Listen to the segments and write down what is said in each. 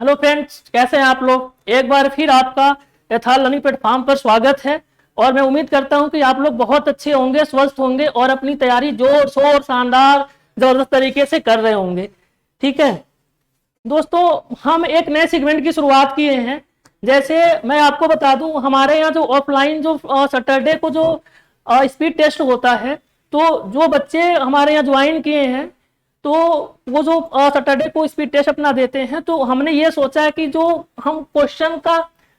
Hello friends, कैसे हैं आप लोग। एक बार फिर आपका यथार्थ लर्निंग प्लेटफॉर्म पर स्वागत है। और मैं उम्मीद करता हूं कि आप लोग बहुत अच्छे होंगे, स्वस्थ होंगे और अपनी तैयारी जोर शोर शानदार जबरदस्त तरीके से कर रहे होंगे। ठीक है दोस्तों, हम एक नए सेगमेंट की शुरुआत किए हैं। जैसे मैं आपको बता दूं, हमारे यहाँ जो ऑफलाइन जो सैटरडे को जो स्पीड टेस्ट होता है, तो जो बच्चे हमारे यहाँ ज्वाइन किए हैं, तो वो जो सैटरडे को स्पीड टेस्ट अपना देते हैं, तो हमने ये सोचा है कि जो हम क्वेश्चन का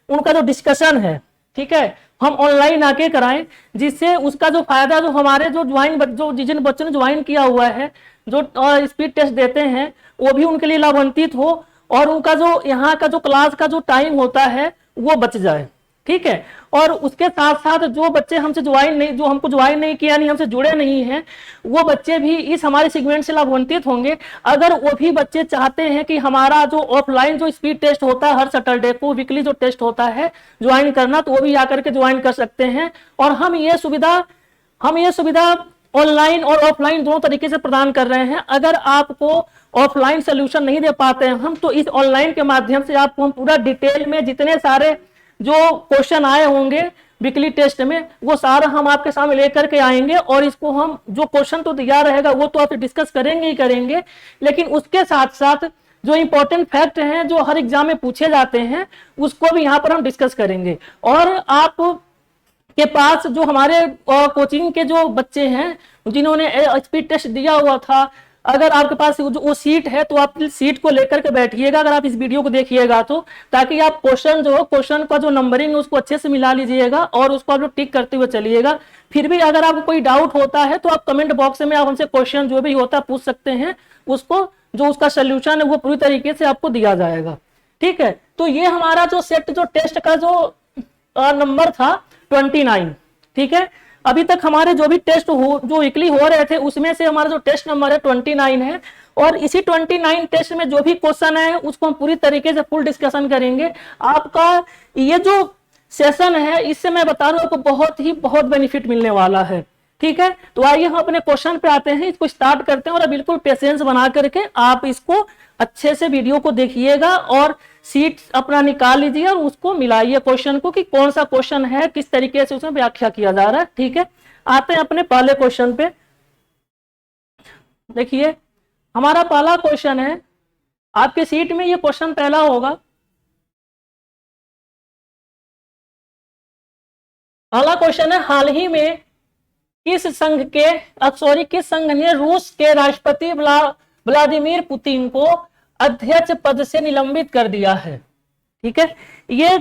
उनका जो डिस्कशन है, ठीक है, हम ऑनलाइन आके कराएं, जिससे उसका जो फायदा जो हमारे जो जिन बच्चों ने ज्वाइन किया हुआ है, जो स्पीड टेस्ट देते हैं, वो भी उनके लिए लाभान्वित हो और उनका जो यहाँ का जो क्लास का जो टाइम होता है वो बच जाए। ठीक है। और उसके साथ साथ जो बच्चे हमसे ज्वाइन नहीं, जो हमको ज्वाइन नहीं किया, नहीं हमसे जुड़े नहीं हैं, वो बच्चे भी इस हमारे सेगमेंट से लाभान्वित होंगे। अगर वो भी बच्चे चाहते हैं कि हमारा जो ऑफलाइन जो स्पीड टेस्ट होता है हर सैटरडे को, वीकली जो टेस्ट होता है, ज्वाइन करना, तो वो भी आकर के ज्वाइन कर सकते हैं। और हम ये सुविधा ऑनलाइन और ऑफलाइन दोनों तरीके से प्रदान कर रहे हैं। अगर आपको ऑफलाइन सोल्यूशन नहीं दे पाते हैं हम, तो इस ऑनलाइन के माध्यम से आपको हम पूरा डिटेल में जितने सारे जो क्वेश्चन आए होंगे वीकली टेस्ट में, वो सारा हम आपके सामने लेकर के आएंगे। और इसको हम जो क्वेश्चन तो दिया रहेगा वो तो आप डिस्कस करेंगे ही करेंगे, लेकिन उसके साथ साथ जो इंपॉर्टेंट फैक्ट हैं जो हर एग्जाम में पूछे जाते हैं, उसको भी यहाँ पर हम डिस्कस करेंगे। और आप के पास जो हमारे कोचिंग के जो बच्चे हैं जिन्होंने स्पीड टेस्ट दिया हुआ था, अगर आपके पास वो सीट है तो आप सीट को लेकर के बैठिएगा, अगर आप इस वीडियो को देखिएगा तो, ताकि आप क्वेश्चन का जो नंबरिंग है उसको अच्छे से मिला लीजिएगा और उसको आप लोग टिक करते हुए चलिएगा। फिर भी अगर आपको कोई डाउट होता है तो आप कमेंट बॉक्स में आप हमसे क्वेश्चन जो भी होता है पूछ सकते हैं, उसको जो उसका सोल्यूशन है वो पूरी तरीके से आपको दिया जाएगा। ठीक है। तो ये हमारा जो सेट जो टेस्ट का जो नंबर था 29। ठीक है। अभी तक हमारे जो भी टेस्ट जो वीकली हो रहे थे उसमें से हमारा जो टेस्ट नंबर है 29 है। और इसी 29 टेस्ट में जो भी क्वेश्चन है उसको हम पूरी तरीके से फुल डिस्कशन करेंगे। आपका ये जो सेशन है, इससे मैं बता रहा हूं आपको बहुत बेनिफिट मिलने वाला है। ठीक है। तो आइए हम अपने क्वेश्चन पे आते हैं, इसको स्टार्ट करते हैं और बिल्कुल पेशेंस बना करके आप इसको अच्छे से वीडियो को देखिएगा और सीट अपना निकाल लीजिए और उसको मिलाइए क्वेश्चन को कि कौन सा क्वेश्चन है, किस तरीके से उसमें व्याख्या किया जा रहा है। ठीक है। आते हैं अपने पहले क्वेश्चन पे। देखिए, हमारा पहला क्वेश्चन है, आपके सीट में ये क्वेश्चन पहला होगा। पहला क्वेश्चन है, हाल ही में किस संघ ने रूस के राष्ट्रपति व्लादिमीर पुतिन को अध्यक्ष पद से निलंबित कर दिया है। ठीक है। ये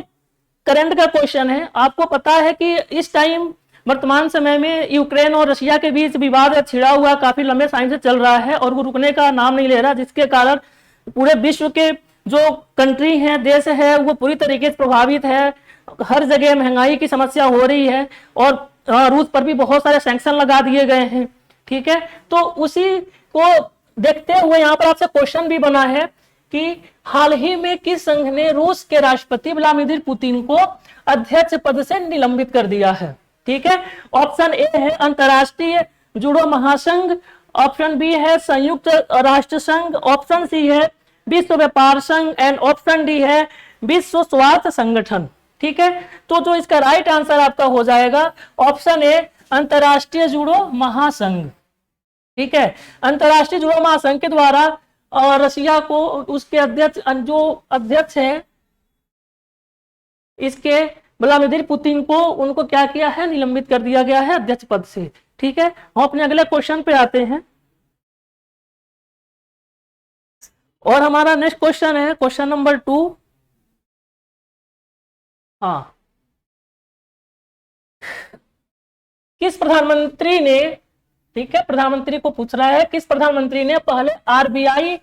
करंट का क्वेश्चन है। आपको पता है कि इस टाइम वर्तमान समय में यूक्रेन और रशिया के बीच विवाद छिड़ा हुआ काफी लंबे टाइम से चल रहा है और वो रुकने का नाम नहीं ले रहा, जिसके कारण पूरे विश्व के जो कंट्री हैं, देश है, वो पूरी तरीके से प्रभावित है। हर जगह महंगाई की समस्या हो रही है और रूस पर भी बहुत सारे सैंक्शन लगा दिए गए हैं। ठीक है। तो उसी को देखते हुए यहाँ पर आपसे क्वेश्चन भी बना है कि हाल ही में किस संघ ने रूस के राष्ट्रपति व्लादिमीर पुतिन को अध्यक्ष पद से निलंबित कर दिया है। ठीक है। ऑप्शन ए है अंतरराष्ट्रीय जूडो महासंघ, ऑप्शन बी है संयुक्त राष्ट्र संघ, ऑप्शन सी है विश्व व्यापार संघ एंड ऑप्शन डी है विश्व स्वास्थ्य संगठन। ठीक है। तो जो इसका राइट आंसर आपका हो जाएगा ऑप्शन ए अंतरराष्ट्रीय जूडो महासंघ। ठीक है। अंतरराष्ट्रीय जूडो महासंघ के द्वारा रशिया को उसके अध्यक्ष हैं इसके व्लादिमीर पुतिन को, उनको क्या किया है, निलंबित कर दिया गया है अध्यक्ष पद से। ठीक है। हम अपने अगले क्वेश्चन पे आते हैं और हमारा नेक्स्ट क्वेश्चन है क्वेश्चन नंबर 2। हाँ, किस प्रधानमंत्री ने, ठीक है, प्रधानमंत्री को पूछ रहा है, किस प्रधानमंत्री ने पहले आरबीआई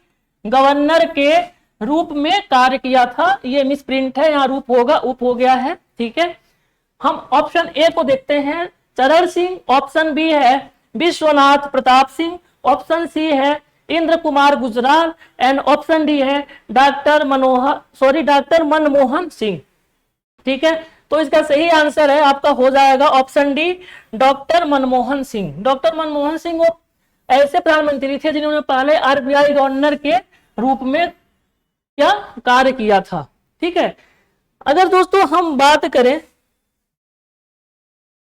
गवर्नर के रूप में कार्य किया था। ये मिस प्रिंट है, यहाँ रूप होगा, उप हो गया है। ठीक है। हम ऑप्शन ए को देखते हैं, चरण सिंह, ऑप्शन बी है विश्वनाथ प्रताप सिंह, ऑप्शन सी है Indra Kumar Gujral and option D है डॉक्टर मनमोहन सिंह। ठीक है। तो इसका सही आंसर है आपका हो जाएगा option D, doctor Manmohan Singh. Doctor Manmohan Singh वो ऐसे प्रधानमंत्री थे जिन्होंने पहले आरबीआई गवर्नर के रूप में क्या कार्य किया था। ठीक है, अगर दोस्तों हम बात करें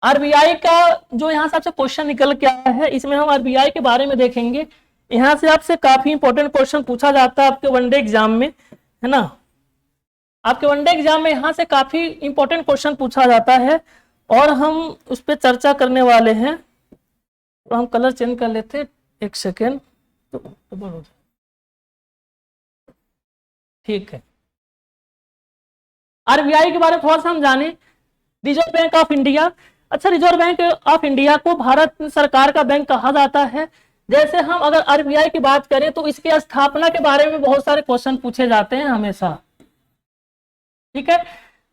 आरबीआई का, जो यहां से आपसे क्वेश्चन निकल के आया है, इसमें हम आरबीआई के बारे में देखेंगे। यहां से आपसे काफी इंपॉर्टेंट क्वेश्चन पूछा जाता है आपके वनडे एग्जाम में, है ना। आपके वनडे एग्जाम में यहां से काफी इंपॉर्टेंट क्वेश्चन पूछा जाता है और हम उस पर चर्चा करने वाले हैं। तो हम कलर चेंज कर लेते हैं, एक सेकेंड। तो ठीक है, आरबीआई के बारे में थोड़ा सा हम जाने। Reserve bank of India. अच्छा, रिजर्व बैंक ऑफ इंडिया को भारत सरकार का बैंक कहा जाता है। जैसे हम अगर आरबीआई की बात करें तो इसकी स्थापना के बारे में बहुत सारे क्वेश्चन पूछे जाते हैं हमेशा। ठीक है,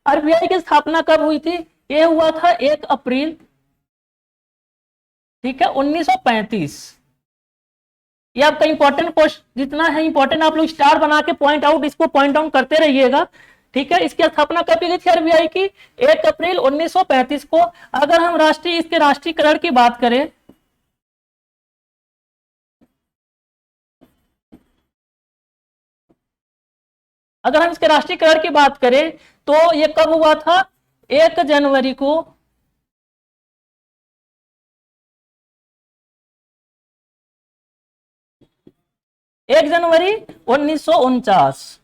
आरबीआई की स्थापना कब हुई थी? ये हुआ था 1 अप्रैल, ठीक है, 1935। ये आपका इंपॉर्टेंट क्वेश्चन जितना है इंपॉर्टेंट, आप लोग स्टार बना के पॉइंट आउट, इसको पॉइंट आउट करते रहिएगा। ठीक है, इसकी स्थापना कब की गई थी आरबीआई की? 1 अप्रैल 1935 को। अगर हम इसके राष्ट्रीयकरण की बात करें, अगर हम इसके राष्ट्रीयकरण की बात करें तो ये कब हुआ था? 1 जनवरी को 1949,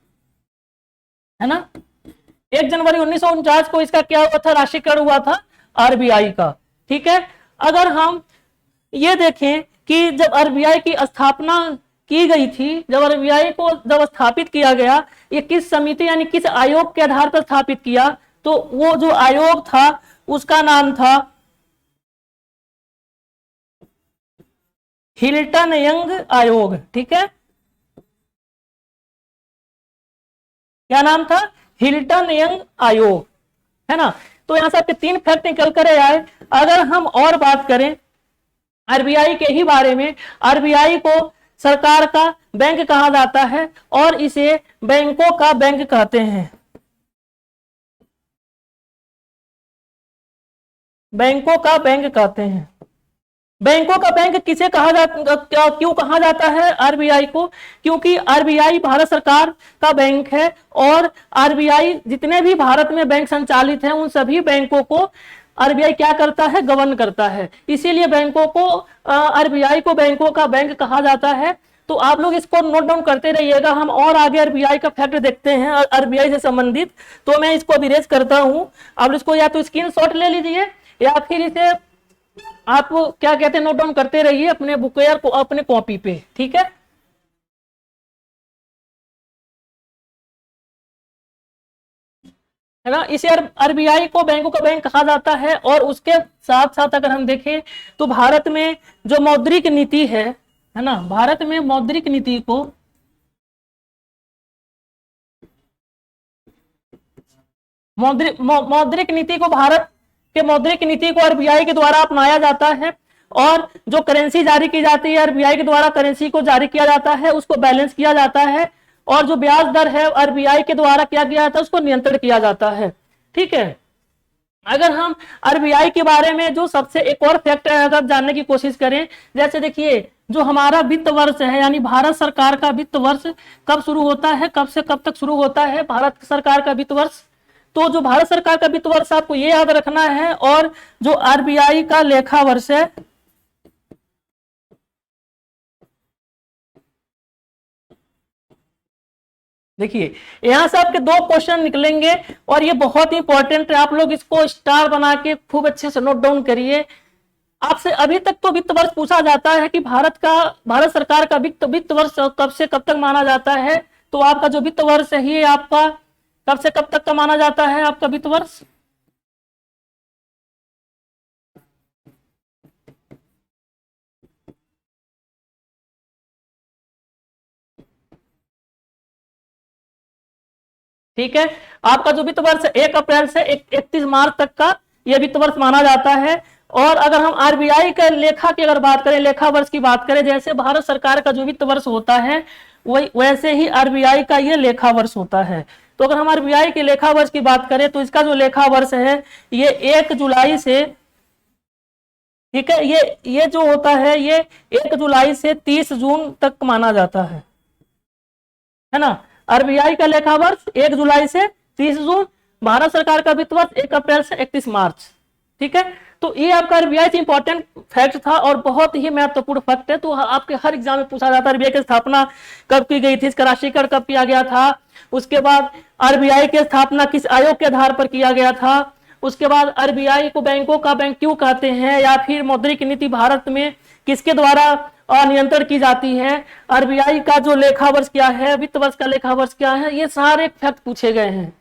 है ना। 1 जनवरी 1949 को इसका क्या हुआ था? राष्ट्रीयकरण हुआ था आरबीआई का। ठीक है, अगर हम ये देखें कि जब आरबीआई की स्थापना की गई थी, जब आरबीआई को जब स्थापित किया गया, ये किस समिति यानी किस आयोग के आधार पर स्थापित किया? तो वो जो आयोग था उसका नाम था हिल्टन यंग आयोग। ठीक है, क्या नाम था? हिल्टन यंग आयोग, है ना। तो यहां से आपके 3 फैक्ट निकल कर आए। अगर हम और बात करें आरबीआई के ही बारे में, आरबीआई को सरकार का बैंक कहा जाता है और इसे बैंकों का बैंक कहते हैं। बैंकों का बैंक कहते हैं। बैंकों का बैंक किसे कहा जाता, क्यों कहा जाता है आरबीआई को? क्योंकि आरबीआई भारत सरकार का बैंक है और आरबीआई जितने भी भारत में बैंक संचालित हैं उन सभी बैंकों को आरबीआई क्या करता है? गवर्न करता है। इसीलिए बैंकों को, आरबीआई को बैंकों का बैंक कहा जाता है। तो आप लोग इसको नोट डाउन करते रहिएगा। हम और आगे आरबीआई का फैक्ट देखते हैं आरबीआई से संबंधित। तो मैं इसको अरेंज करता हूं, आप इसको या तो स्क्रीनशॉट ले लीजिए या फिर इसे आप क्या कहते हैं नोट डाउन करते रहिए अपने बुक या अपने कॉपी पे। ठीक है, है ना। इसे आरबीआई को बैंकों का बैंक कहा जाता है। और उसके साथ साथ अगर हम देखें तो भारत में जो मौद्रिक नीति है ना, भारत में मौद्रिक नीति को मौद्रिक नीति को भारत के मौद्रिक नीति को आरबीआई के द्वारा अपनाया जाता है। और जो करेंसी जारी की जाती है आरबीआई के द्वारा, करेंसी को जारी किया जाता है, उसको बैलेंस किया जाता है। और जो ब्याज दर है आरबीआई के द्वारा क्या किया जाता है? उसको नियंत्रण किया जाता है। ठीक है, अगर हम आरबीआई के बारे में जो सबसे एक और फैक्ट अगर जानने की कोशिश करें, जैसे देखिए जो हमारा वित्त वर्ष है यानी भारत सरकार का वित्त वर्ष कब शुरू होता है, कब से कब तक शुरू होता है भारत सरकार का वित्त वर्ष? तो जो भारत सरकार का वित्त वर्ष आपको ये याद रखना है। और जो आरबीआई का लेखा वर्ष है, देखिए यहां से आपके 2 क्वेश्चन निकलेंगे और ये बहुत इंपॉर्टेंट है। आप लोग इसको स्टार बना के खूब अच्छे से नोट डाउन करिए। आपसे अभी तक तो वित्त वर्ष पूछा जाता है कि भारत सरकार का वित्त वर्ष कब से कब तक माना जाता है। तो आपका जो वित्त वर्ष है ये आपका कब से कब तक का माना जाता है आपका वित्त वर्ष? ठीक है, आपका जो वित्त वर्ष 1 अप्रैल से 31 मार्च तक का यह वित्त वर्ष माना जाता है। और अगर हम आरबीआई के लेखा की अगर बात करें, लेखा वर्ष की बात करें, जैसे भारत सरकार का जो वित्त वर्ष होता है वही वैसे ही आरबीआई का ये लेखा वर्ष होता है। तो अगर हम आरबीआई के लेखा वर्ष की बात करें तो इसका जो लेखा वर्ष है ये 1 जुलाई से, ठीक है, ये जो होता है ये 1 जुलाई से 30 जून तक माना जाता है ना। आरबीआई का लेखा वर्ष 1 जुलाई से 30 जून, भारत सरकार का वित्त वर्ष 1 अप्रैल से 31 मार्च। ठीक है, तो ये आपका आरबीआई से इंपॉर्टेंट फैक्ट था और बहुत ही महत्वपूर्ण फैक्ट है। तो आपके हर एग्जाम में पूछा जाता है आरबीआई की स्थापना कब की गई थी, इसका राष्ट्रीयकरण कब किया गया था, उसके बाद आरबीआई की स्थापना किस आयोग के आधार पर किया गया था, उसके बाद आरबीआई को बैंकों का बैंक क्यों कहते हैं, या फिर मौद्रिक नीति भारत में किसके द्वारा नियंत्रण की जाती है, आरबीआई का जो लेखा वर्ष क्या है, वित्त वर्ष का लेखा वर्ष क्या है, ये सारे फैक्ट पूछे गए हैं,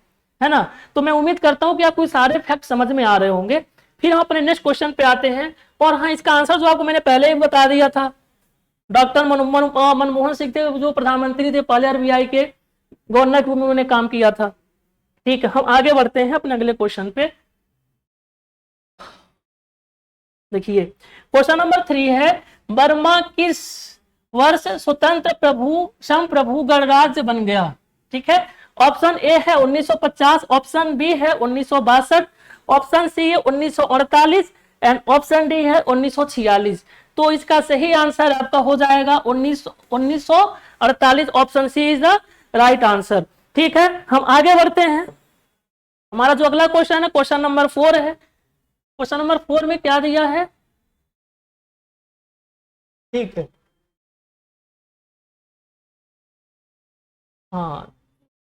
है ना। तो मैं उम्मीद करता हूं कि आपको सारे फैक्ट समझ में आ रहे होंगे। फिर हम अपने नेक्स्ट क्वेश्चन पे आते हैं। और हाँ, इसका आंसर जो आपको मैंने पहले ही बता दिया था, डॉक्टर मनमोहन सिंह थे, जो प्रधानमंत्री थे पहले आरबीआई के गवर्नर के रूप में उन्होंने काम किया था। ठीक है, हम आगे बढ़ते हैं अपने अगले क्वेश्चन पे। देखिए क्वेश्चन नंबर 3 है, बर्मा किस वर्ष स्वतंत्र संप्रभु गणराज्य बन गया। ठीक है, ऑप्शन ए है 1950, ऑप्शन बी है 1962, ऑप्शन सी है 1948 एंड ऑप्शन डी है 1946। तो इसका सही आंसर आपका हो जाएगा 1948, option C is the right answer. ठीक है, हम आगे बढ़ते हैं। हमारा जो अगला क्वेश्चन है क्वेश्चन नंबर 4 है। क्वेश्चन नंबर 4 में क्या दिया है, ठीक है, हाँ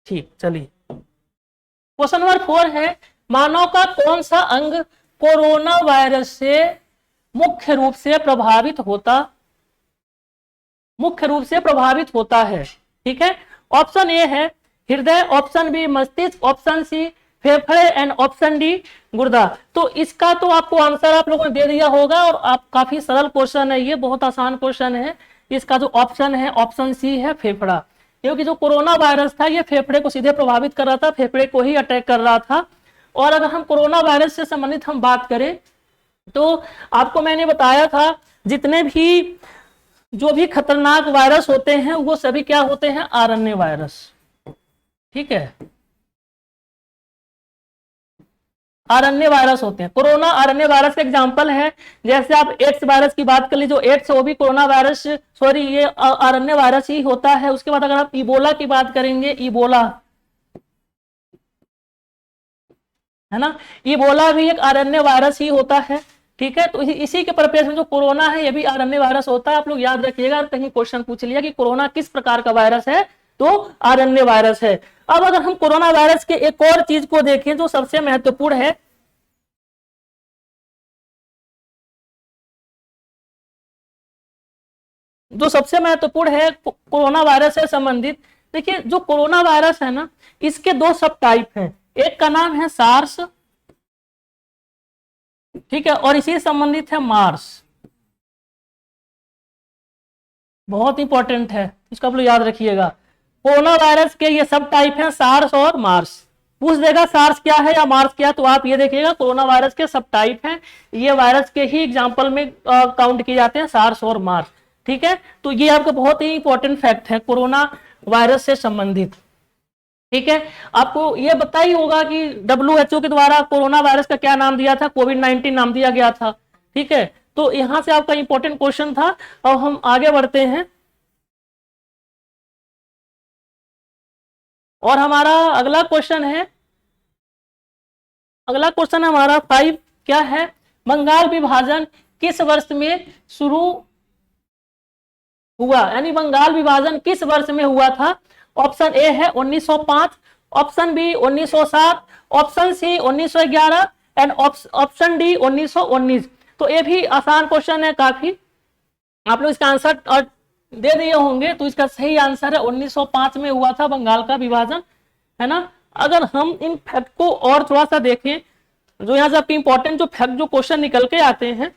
ठीक, चलिए क्वेश्चन नंबर 4 है, मानव का कौन सा अंग कोरोना वायरस से मुख्य रूप से प्रभावित होता है। ठीक है, ऑप्शन ए है हृदय, ऑप्शन बी मस्तिष्क, ऑप्शन सी फेफड़े एंड ऑप्शन डी गुर्दा। तो इसका तो आपको आंसर आप लोगों ने दे दिया होगा और आप काफी सरल क्वेश्चन है, ये बहुत आसान क्वेश्चन है। इसका जो ऑप्शन है ऑप्शन सी है फेफड़ा, क्योंकि जो कोरोना वायरस था ये फेफड़े को सीधे प्रभावित कर रहा था, फेफड़े को ही अटैक कर रहा था। और अगर हम कोरोना वायरस से संबंधित हम बात करें तो आपको मैंने बताया था जितने भी जो भी खतरनाक वायरस होते हैं वो सभी क्या होते हैं, आरएनए वायरस। ठीक है, आरएनए वायरस होते हैं। कोरोना आरएनए वायरस का एग्जांपल है। जैसे आप एड्स वायरस की बात कर लीजिए, जो एड्स वो भी कोरोना वायरस, सॉरी ये आरएनए वायरस ही होता है। उसके बाद अगर आप इबोला की बात करेंगे, इबोला है ना, इबोला भी एक आरएनए वायरस ही होता है। ठीक है, तो इसी के परिप्रेक्ष्य में जो कोरोना है ये भी आरएनए वायरस होता है। आप लोग याद रखिएगा, कहीं क्वेश्चन पूछ लिया कि कोरोना किस प्रकार का वायरस है, तो आरएनए वायरस है। अब अगर हम कोरोना वायरस के एक और चीज को देखें जो सबसे महत्वपूर्ण है, जो सबसे महत्वपूर्ण है कोरोना वायरस से संबंधित, देखिए जो कोरोना वायरस है ना, इसके 2 सब टाइप हैं। एक का नाम है सार्स, ठीक है, और इसी से संबंधित है मार्स। बहुत इंपॉर्टेंट है, इसको आप लोग याद रखिएगा। कोरोना वायरस के ये सब टाइप हैं, सार्स और मार्स। पूछ देगा सार्स क्या है या मार्स क्या है, तो आप ये देखिएगा कोरोना वायरस के सब टाइप हैं, ये वायरस के ही एग्जांपल में काउंट किए जाते हैं, सार्स और मार्स। ठीक है, तो ये आपका बहुत ही इंपॉर्टेंट फैक्ट है कोरोना वायरस से संबंधित। ठीक है, आपको ये पता ही होगा कि WHO के द्वारा कोरोना वायरस का क्या नाम दिया था, कोविड-19 नाम दिया गया था। ठीक है, तो यहां से आपका इंपॉर्टेंट क्वेश्चन था। और हम आगे बढ़ते हैं और हमारा अगला क्वेश्चन है, हमारा 5 क्या है, बंगाल विभाजन किस वर्ष में शुरू हुआ, यानी बंगाल विभाजन किस वर्ष में हुआ था। ऑप्शन ए है 1905, option B 1907, option C 1911 and option D 1919। तो ये भी आसान क्वेश्चन है काफी, आप लोग इसका आंसर दे दिए होंगे। तो इसका सही आंसर है 1905 में हुआ था बंगाल का विभाजन, है ना। अगर हम इन फैक्ट को और थोड़ा सा देखें, जो यहाँ से आपके इंपॉर्टेंट जो फैक्ट जो क्वेश्चन निकल के आते हैं,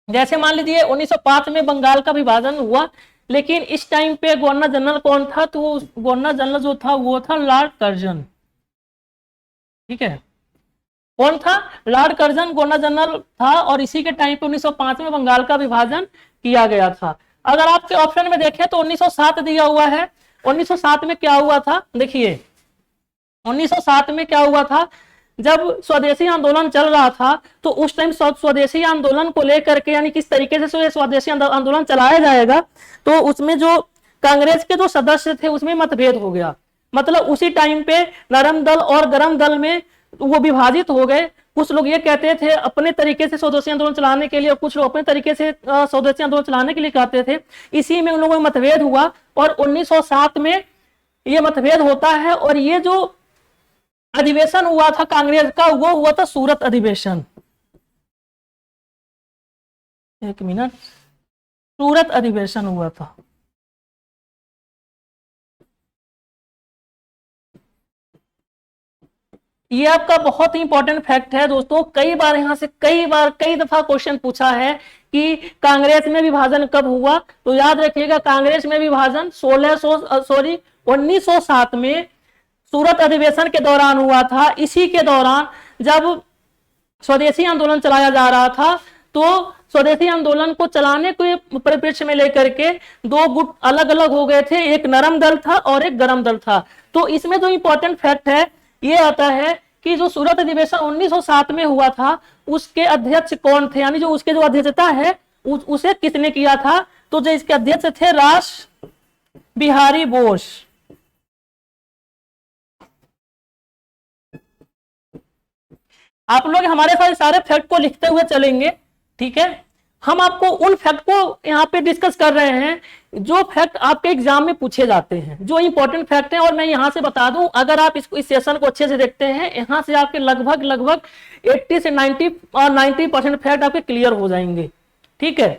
जैसे मान लीजिए 1905 में बंगाल का विभाजन हुआ, लेकिन इस टाइम पे गवर्नर जनरल कौन था, तो गवर्नर जनरल जो था वो था लॉर्ड कर्जन। ठीक है, कौन था, लॉर्ड कर्जन गवर्नर जनरल था, और इसी के टाइम पे 1905 में बंगाल का विभाजन किया गया था। अगर आपके ऑप्शन में देखें तो 1907 दिया हुआ है। 1907 में क्या हुआ था, देखिए 1907 में क्या हुआ था, जब स्वदेशी आंदोलन चल रहा था, तो उस टाइम स्वदेशी आंदोलन को लेकर के, यानी किस तरीके से स्वदेशी आंदोलन चलाया जाएगा, तो उसमें जो कांग्रेस के जो सदस्य थे उसमें मतभेद हो गया। मतलब उसी टाइम पे नरम दल और गरम दल में वो विभाजित हो गए। कुछ लोग ये कहते थे अपने तरीके से स्वदेशी आंदोलन चलाने के लिए, और कुछ लोग अपने तरीके से स्वदेशी आंदोलन चलाने के लिए कहते थे। इसी में उन लोगों में मतभेद हुआ और 1907 में ये मतभेद होता है। और ये जो अधिवेशन हुआ था कांग्रेस का, वो हुआ था सूरत अधिवेशन। एक मिनट, सूरत अधिवेशन हुआ था। ये आपका बहुत ही इंपॉर्टेंट फैक्ट है दोस्तों। कई बार यहां से कई दफा क्वेश्चन पूछा है कि कांग्रेस में विभाजन कब हुआ। तो याद रखिएगा, कांग्रेस में विभाजन 1907 में सूरत अधिवेशन के दौरान हुआ था। इसी के दौरान जब स्वदेशी आंदोलन चलाया जा रहा था, तो स्वदेशी आंदोलन को चलाने के परिप्रेक्ष्य में लेकर के दो गुट अलग अलग हो गए थे, एक नरम दल था और एक गरम दल था। तो इसमें जो इंपॉर्टेंट फैक्ट है ये आता है कि जो सूरत अधिवेशन 1907 में हुआ था, उसके अध्यक्ष कौन थे, यानी जो उसके जो अध्यक्षता है उसे किसने किया था। तो जो इसके अध्यक्ष थे रास बिहारी बोस। आप लोग हमारे साथ सारे फैक्ट को लिखते हुए चलेंगे, ठीक है। हम आपको उन फैक्ट को यहाँ पे डिस्कस कर रहे हैं जो फैक्ट आपके एग्जाम में पूछे जाते हैं, जो इंपॉर्टेंट फैक्ट है। और मैं यहाँ से बता दूं, अगर आप इस सेशन को अच्छे से देखते हैं, यहाँ से आपके लगभग 80 से 90% फैक्ट आपके क्लियर हो जाएंगे, ठीक है।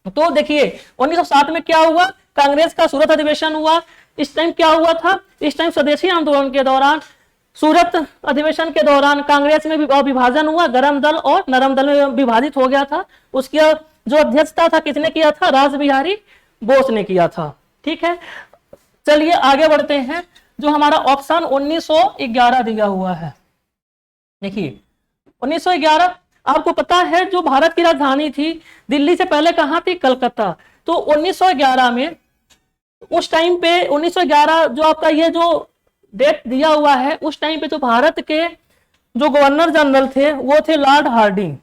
तो देखिए 1907 में क्या हुआ, कांग्रेस का सूरत अधिवेशन हुआ। इस टाइम क्या हुआ था, इस टाइम स्वदेशी आंदोलन के दौरान, सूरत अधिवेशन के दौरान कांग्रेस में विभाजन हुआ, गरम दल और नरम दल में विभाजित हो गया था। उसकी जो अध्यक्षता था किसने किया था, रास बिहारी बोस ने किया था, ठीक है। चलिए आगे बढ़ते हैं। जो हमारा ऑप्शन 1911 दिया हुआ है, देखिए 1911, आपको पता है जो भारत की राजधानी थी दिल्ली से पहले कहां थी, कलकत्ता। तो 1911 में, उस टाइम पे 1911 जो आपका ये जो डेट दिया हुआ है, उस टाइम पे जो भारत के जो गवर्नर जनरल थे वो थे लॉर्ड हार्डिंग,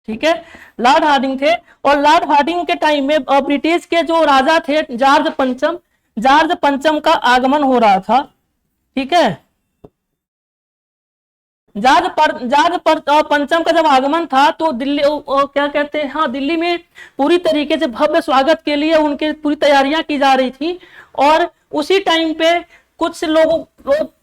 ठीक है। लॉर्ड हार्डिंग थे। और लॉर्ड हार्डिंग के टाइम में ब्रिटिश के जो राजा थे जॉर्ज पंचम का आगमन हो रहा था, ठीक है। पंचम का जब आगमन था तो दिल्ली क्या कहते हैं, हाँ, दिल्ली में पूरी तरीके से भव्य स्वागत के लिए उनके पूरी तैयारियां की जा रही थी। और उसी टाइम पे कुछ लोग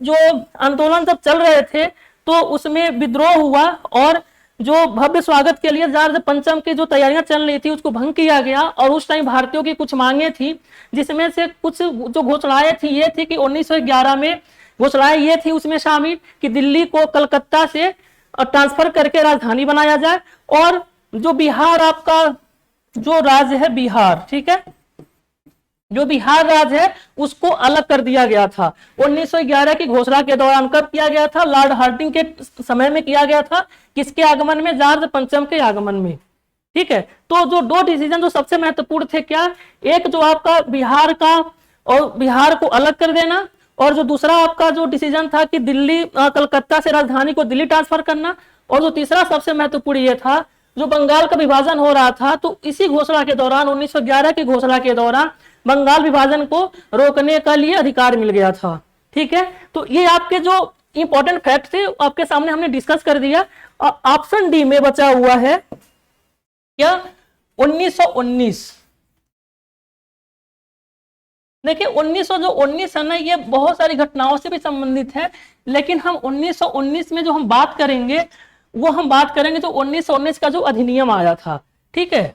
जो आंदोलन जब चल रहे थे तो उसमें विद्रोह हुआ और जो भव्य स्वागत के लिए जॉर्ज पंचम की जो तैयारियां चल रही थी उसको भंग किया गया। और उस टाइम भारतीयों की कुछ मांगे थी, जिसमें से कुछ जो घोषणाएं थी ये थी कि 1911 में घोषणाएं ये थी उसमें शामिल कि दिल्ली को कलकत्ता से ट्रांसफर करके राजधानी बनाया जाए, और जो बिहार आपका जो राज्य है बिहार, ठीक है, जो बिहार राज्य है उसको अलग कर दिया गया था। 1911 की घोषणा के दौरान कब किया गया था, लॉर्ड हार्डिंग के समय में किया गया था। किसके आगमन में, जॉर्ज पंचम के आगमन में, ठीक है। तो जो दो डिसीजन जो सबसे महत्वपूर्ण थे, क्या, एक जो आपका बिहार का और बिहार को अलग कर देना, और जो दूसरा आपका जो डिसीजन था कि दिल्ली कलकत्ता से राजधानी को दिल्ली ट्रांसफर करना, और जो तीसरा सबसे महत्वपूर्ण ये था जो बंगाल का विभाजन हो रहा था। तो इसी घोषणा के दौरान 1911 की घोषणा के दौरान बंगाल विभाजन को रोकने के लिए अधिकार मिल गया था, ठीक है। तो ये आपके जो इंपॉर्टेंट फैक्ट थे आपके सामने हमने डिस्कस कर दिया। ऑप्शन डी में बचा हुआ है क्या, 1919। देखिए 1919 है ना, ये बहुत सारी घटनाओं से भी संबंधित है, लेकिन हम 1919 में जो हम बात करेंगे वो हम बात करेंगे जो 1919 का जो अधिनियम आया था, ठीक है।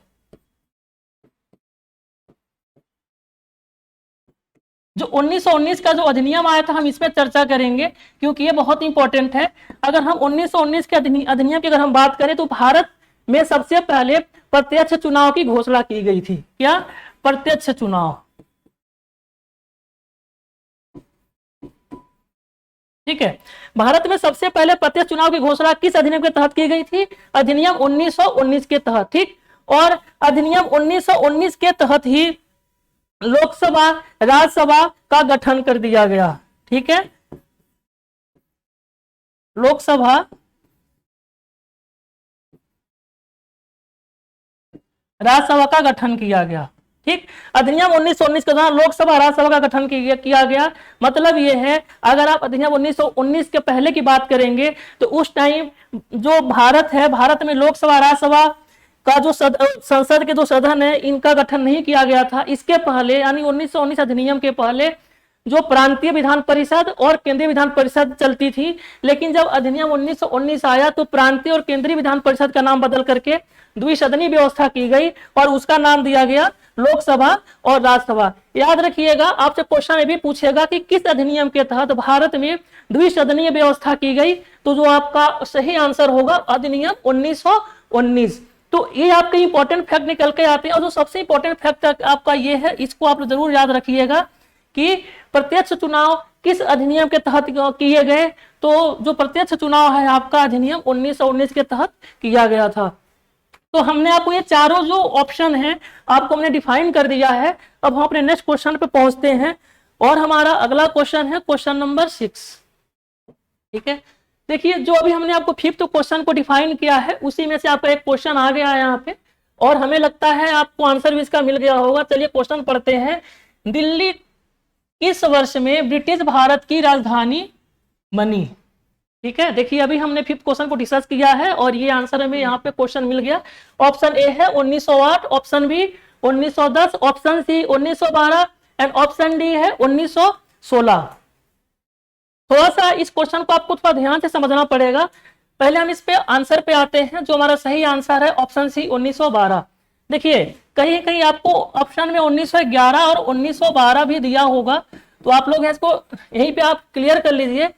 जो 1919 का जो अधिनियम आया था हम इस पर चर्चा करेंगे क्योंकि ये बहुत इंपॉर्टेंट है। अगर हम 1919 के अधिनियम की अगर हम बात करें तो भारत में सबसे पहले प्रत्यक्ष चुनाव की घोषणा की गई थी। क्या, प्रत्यक्ष चुनाव, ठीक है। भारत में सबसे पहले प्रत्यक्ष चुनाव की घोषणा किस अधिनियम के तहत की गई थी, अधिनियम 1919 के तहत, ठीक। और अधिनियम 1919 के तहत ही लोकसभा राज्यसभा का गठन कर दिया गया, ठीक है। लोकसभा राज्यसभा का गठन किया गया। ठीक, अधिनियम 1919 के दौरान लोकसभा राज्यसभा का गठन किया गया। मतलब ये है, अगर आप अधिनियम 1919 के पहले की बात करेंगे तो उस टाइम जो भारत है, भारत में लोकसभा राज्यसभा का जो संसद के जो सदन है, इनका गठन नहीं किया गया था। इसके पहले यानी 1919 अधिनियम के पहले जो प्रांतीय विधान परिषद और केंद्रीय विधान परिषद चलती थी, लेकिन जब अधिनियम 1919 आया तो प्रांतीय और केंद्रीय विधान परिषद का नाम बदल करके द्विसदनीय व्यवस्था की गई और उसका नाम दिया गया लोकसभा और राज्यसभा। याद रखिएगा, आपसे क्वेश्चन में भी पूछेगा कि किस अधिनियम के तहत भारत में द्विसदनीय व्यवस्था की गई, तो जो आपका सही आंसर होगा अधिनियम 1919। तो ये आपके इंपॉर्टेंट फैक्ट निकल के आते हैं। और जो सबसे इंपॉर्टेंट फैक्ट आपका ये है, इसको आप जरूर याद रखिएगा कि प्रत्यक्ष चुनाव किस अधिनियम के तहत किए गए। तो जो प्रत्यक्ष चुनाव है आपका अधिनियम 1919 के तहत किया गया था। तो हमने आपको ये चारों जो ऑप्शन है आपको हमने डिफाइन कर दिया है। अब हम अपने नेक्स्ट क्वेश्चन पे पहुंचते हैं और हमारा अगला क्वेश्चन है क्वेश्चन नंबर 6। ठीक है, देखिए जो अभी हमने आपको फिफ्थ क्वेश्चन को डिफाइन किया है उसी में से आपका एक क्वेश्चन आ गया है यहाँ पे और हमें लगता है आपको आंसर भी इसका मिल गया होगा। चलिए क्वेश्चन पढ़ते हैं। दिल्ली किस वर्ष में ब्रिटिश भारत की राजधानी बनी? ठीक है, देखिए अभी हमने फिफ्थ क्वेश्चन को डिस्कस किया है और ये आंसर हमें यहाँ पे क्वेश्चन मिल गया। ऑप्शन ए है 1908, option B 1910, option C 1912 and option D है 1916। थोड़ा सा इस क्वेश्चन को आपको थोड़ा ध्यान से समझना पड़ेगा। पहले हम इस पे आंसर पे आते हैं। जो हमारा सही आंसर है ऑप्शन सी 1912। देखिए कहीं कहीं आपको ऑप्शन में 1911 और 1912 भी दिया होगा, तो आप लोग इसको यहीं पे आप क्लियर कर लीजिए।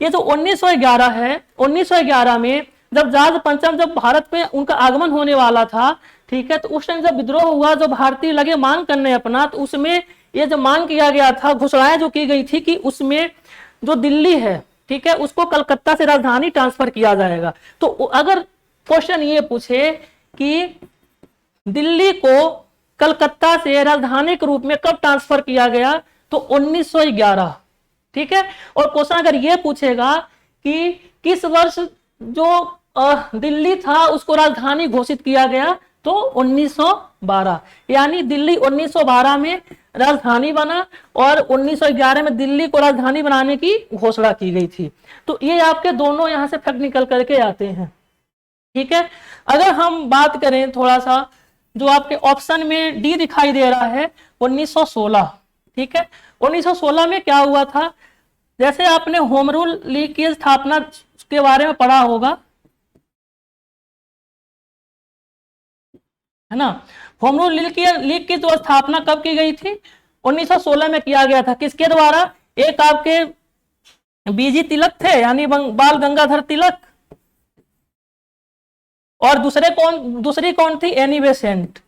ये जो 1911 है, 1911 में जब जॉर्ज पंचम जब भारत में उनका आगमन होने वाला था, ठीक है, तो उस टाइम जब विद्रोह हुआ, जो भारतीय लगे मांग करने अपना, तो उसमें ये जो मांग किया गया था, घोषणाएं जो की गई थी कि उसमें जो दिल्ली है, ठीक है, उसको कलकत्ता से राजधानी ट्रांसफर किया जाएगा। तो अगर क्वेश्चन ये पूछे कि दिल्ली को कलकत्ता से राजधानी के रूप में कब ट्रांसफर किया गया, तो 1911। ठीक है, और क्वेश्चन अगर ये पूछेगा कि किस वर्ष जो दिल्ली था उसको राजधानी घोषित किया गया, तो 1912। यानी दिल्ली 1912 में राजधानी बना और 1911 में दिल्ली को राजधानी बनाने की घोषणा की गई थी। तो ये आपके दोनों यहां से फैक्ट निकल करके आते हैं। ठीक है, अगर हम बात करें थोड़ा सा, जो आपके ऑप्शन में डी दिखाई दे रहा है 1916। ठीक है, 1916 में क्या हुआ था, जैसे आपने होम रूल लीग की स्थापना के बारे में पढ़ा होगा, है ना। होम रूल लीग की जो स्थापना कब की गई थी, 1916 में किया गया था। किसके द्वारा? एक आपके बीजी तिलक थे यानी बाल गंगाधर तिलक, और दूसरी कौन थी, एनी बेसेंट।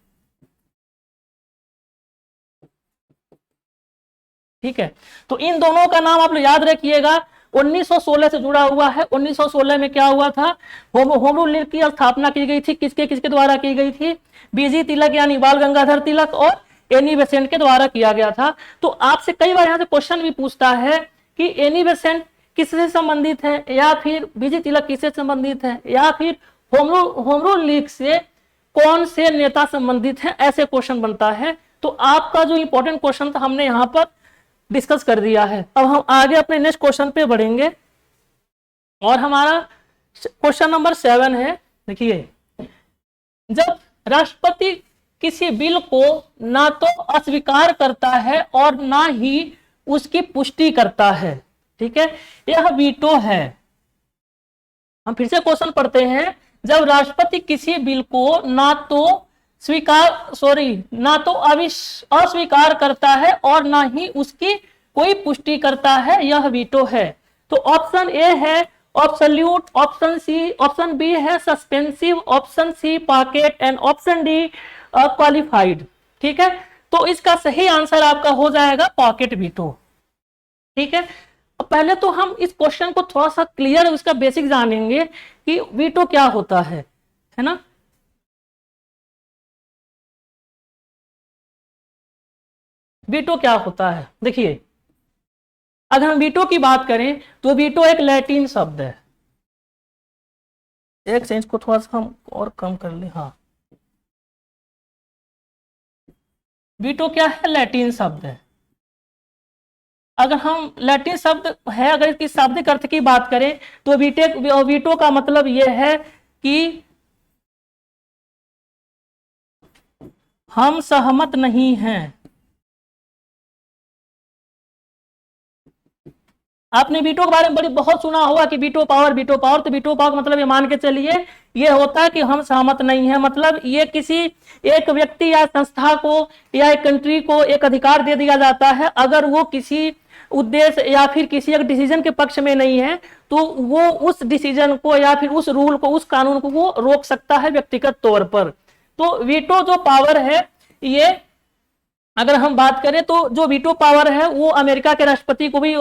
ठीक है, तो इन दोनों का नाम आप लोग याद रखिएगा, 1916 से जुड़ा हुआ है। 1916 में क्या हुआ था, होम रूल लीग की स्थापना की गई थी। किसके किसके द्वारा की गई थी, बीजी तिलक यानी बाल गंगाधर तिलक और एनी बेसेंट के द्वारा किया गया था। तो आपसे कई बार यहाँ से क्वेश्चन भी पूछता है कि एनी बेसेंट किससे संबंधित है, या फिर बीजी तिलक किससे संबंधित है, या फिर होम रूल लीग से कौन से नेता संबंधित है, ऐसे क्वेश्चन बनता है। तो आपका जो इंपॉर्टेंट क्वेश्चन था हमने यहाँ पर डिस्कस कर दिया है। अब हम आगे अपने नेक्स्ट क्वेश्चन पे बढ़ेंगे और हमारा क्वेश्चन नंबर 7 है। देखिए, जब राष्ट्रपति किसी बिल को ना तो अस्वीकार करता है और ना ही उसकी पुष्टि करता है, ठीक है, यह वीटो है। हम फिर से क्वेश्चन पढ़ते हैं। जब राष्ट्रपति किसी बिल को ना तो अस्वीकार करता है और ना ही उसकी कोई पुष्टि करता है, यह वीटो है। तो ऑप्शन ए है ऑब्सोल्यूट, ऑप्शन बी है suspensive, option C pocket and option D qualified. ठीक है, तो इसका सही आंसर आपका हो जाएगा पॉकेट वीटो। ठीक है, पहले तो हम इस क्वेश्चन को थोड़ा सा क्लियर उसका बेसिक जानेंगे कि वीटो क्या होता है ना। वीटो क्या होता है, देखिए अगर हम वीटो की बात करें तो वीटो एक लैटिन शब्द है। एक सेंस को थोड़ा सा हम और कम कर लें, हाँ, वीटो क्या है? लैटिन शब्द है। अगर हम लैटिन शब्द है, अगर इसकी शाब्दिक अर्थ की बात करें तो वीटो का मतलब यह है कि हम सहमत नहीं हैं। आपने वीटो के बारे में बहुत सुना होगा कि वीटो पावर, वीटो पावर। तो वीटो पावर मतलब ये मान के चलिए ये होता है कि हम सहमत नहीं है, मतलब ये किसी एक व्यक्ति या संस्था को या एक कंट्री को एक अधिकार दे दिया जाता है, अगर वो किसी उद्देश्य या फिर किसी एक डिसीजन के पक्ष में नहीं है तो वो उस डिसीजन को या फिर उस रूल को, उस कानून को वो रोक सकता है व्यक्तिगत तौर पर। तो वीटो जो पावर है, ये अगर हम बात करें तो जो वीटो पावर है वो अमेरिका के राष्ट्रपति को भी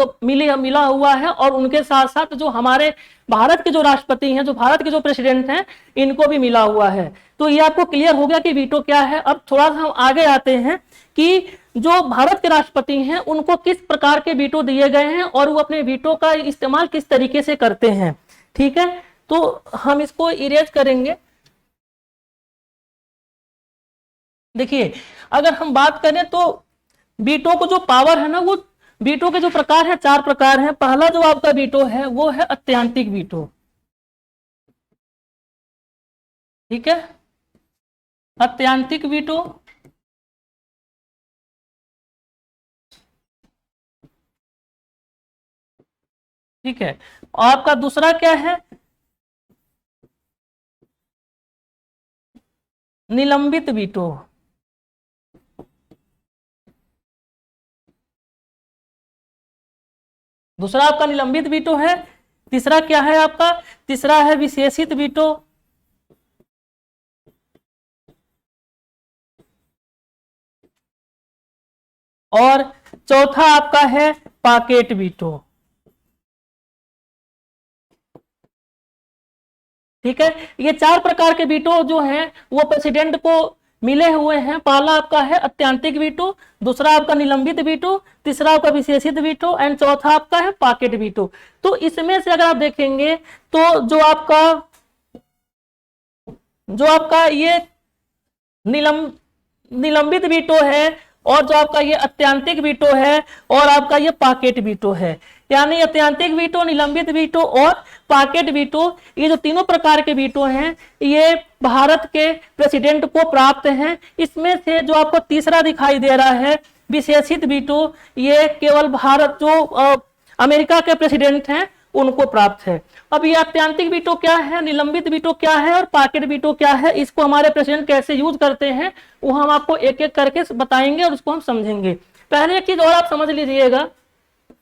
मिला हुआ है, और उनके साथ साथ जो हमारे भारत के जो राष्ट्रपति हैं, जो भारत के जो प्रेसिडेंट हैं, इनको भी मिला हुआ है। तो ये आपको क्लियर हो गया कि वीटो क्या है। अब थोड़ा सा हम आगे आते हैं कि जो भारत के राष्ट्रपति हैं उनको किस प्रकार के वीटो दिए गए हैं और वो अपने वीटो का इस्तेमाल किस तरीके से करते हैं। ठीक है, तो हम इसको इरेज करेंगे। देखिए, अगर हम बात करें तो वीटो को जो पावर है ना, वो वीटो के जो प्रकार है, 4 प्रकार हैं। पहला जो आपका वीटो है वो है अत्यंतिक वीटो। ठीक है, अत्यंतिक वीटो। ठीक है, और आपका दूसरा क्या है? निलंबित वीटो। दूसरा आपका निलंबित वीटो है। तीसरा क्या है आपका? तीसरा है विशेषित वीटो। और चौथा आपका है पॉकेट वीटो। ठीक है, ये 4 प्रकार के वीटो जो हैं वो प्रेसिडेंट को मिले हुए हैं। पहला आपका है अत्यंतिक वीटो, दूसरा आपका निलंबित वीटो, तीसरा आपका विशेषित वीटो एंड चौथा आपका है पॉकेट वीटो। तो इसमें से अगर आप देखेंगे तो जो आपका ये निलंबित वीटो है, और जो आपका ये अत्यंतिक वीटो है, और आपका ये पॉकेट वीटो है, यानी अत्यंतिक वीटो, निलंबित वीटो और पॉकेट वीटो, ये जो तीनों प्रकार के वीटो हैं ये भारत के प्रेसिडेंट को प्राप्त हैं। इसमें से जो आपको तीसरा दिखाई दे रहा है विशेषित वीटो, ये केवल भारत जो अमेरिका के प्रेसिडेंट हैं उनको प्राप्त है। अब ये अत्यंतिक वीटो क्या है, निलंबित वीटो क्या है और पॉकेट वीटो क्या है, इसको हमारे प्रेसिडेंट कैसे यूज करते हैं वो हम आपको एक एक करके बताएंगे और उसको हम समझेंगे। पहले एक चीज और आप समझ लीजिएगा,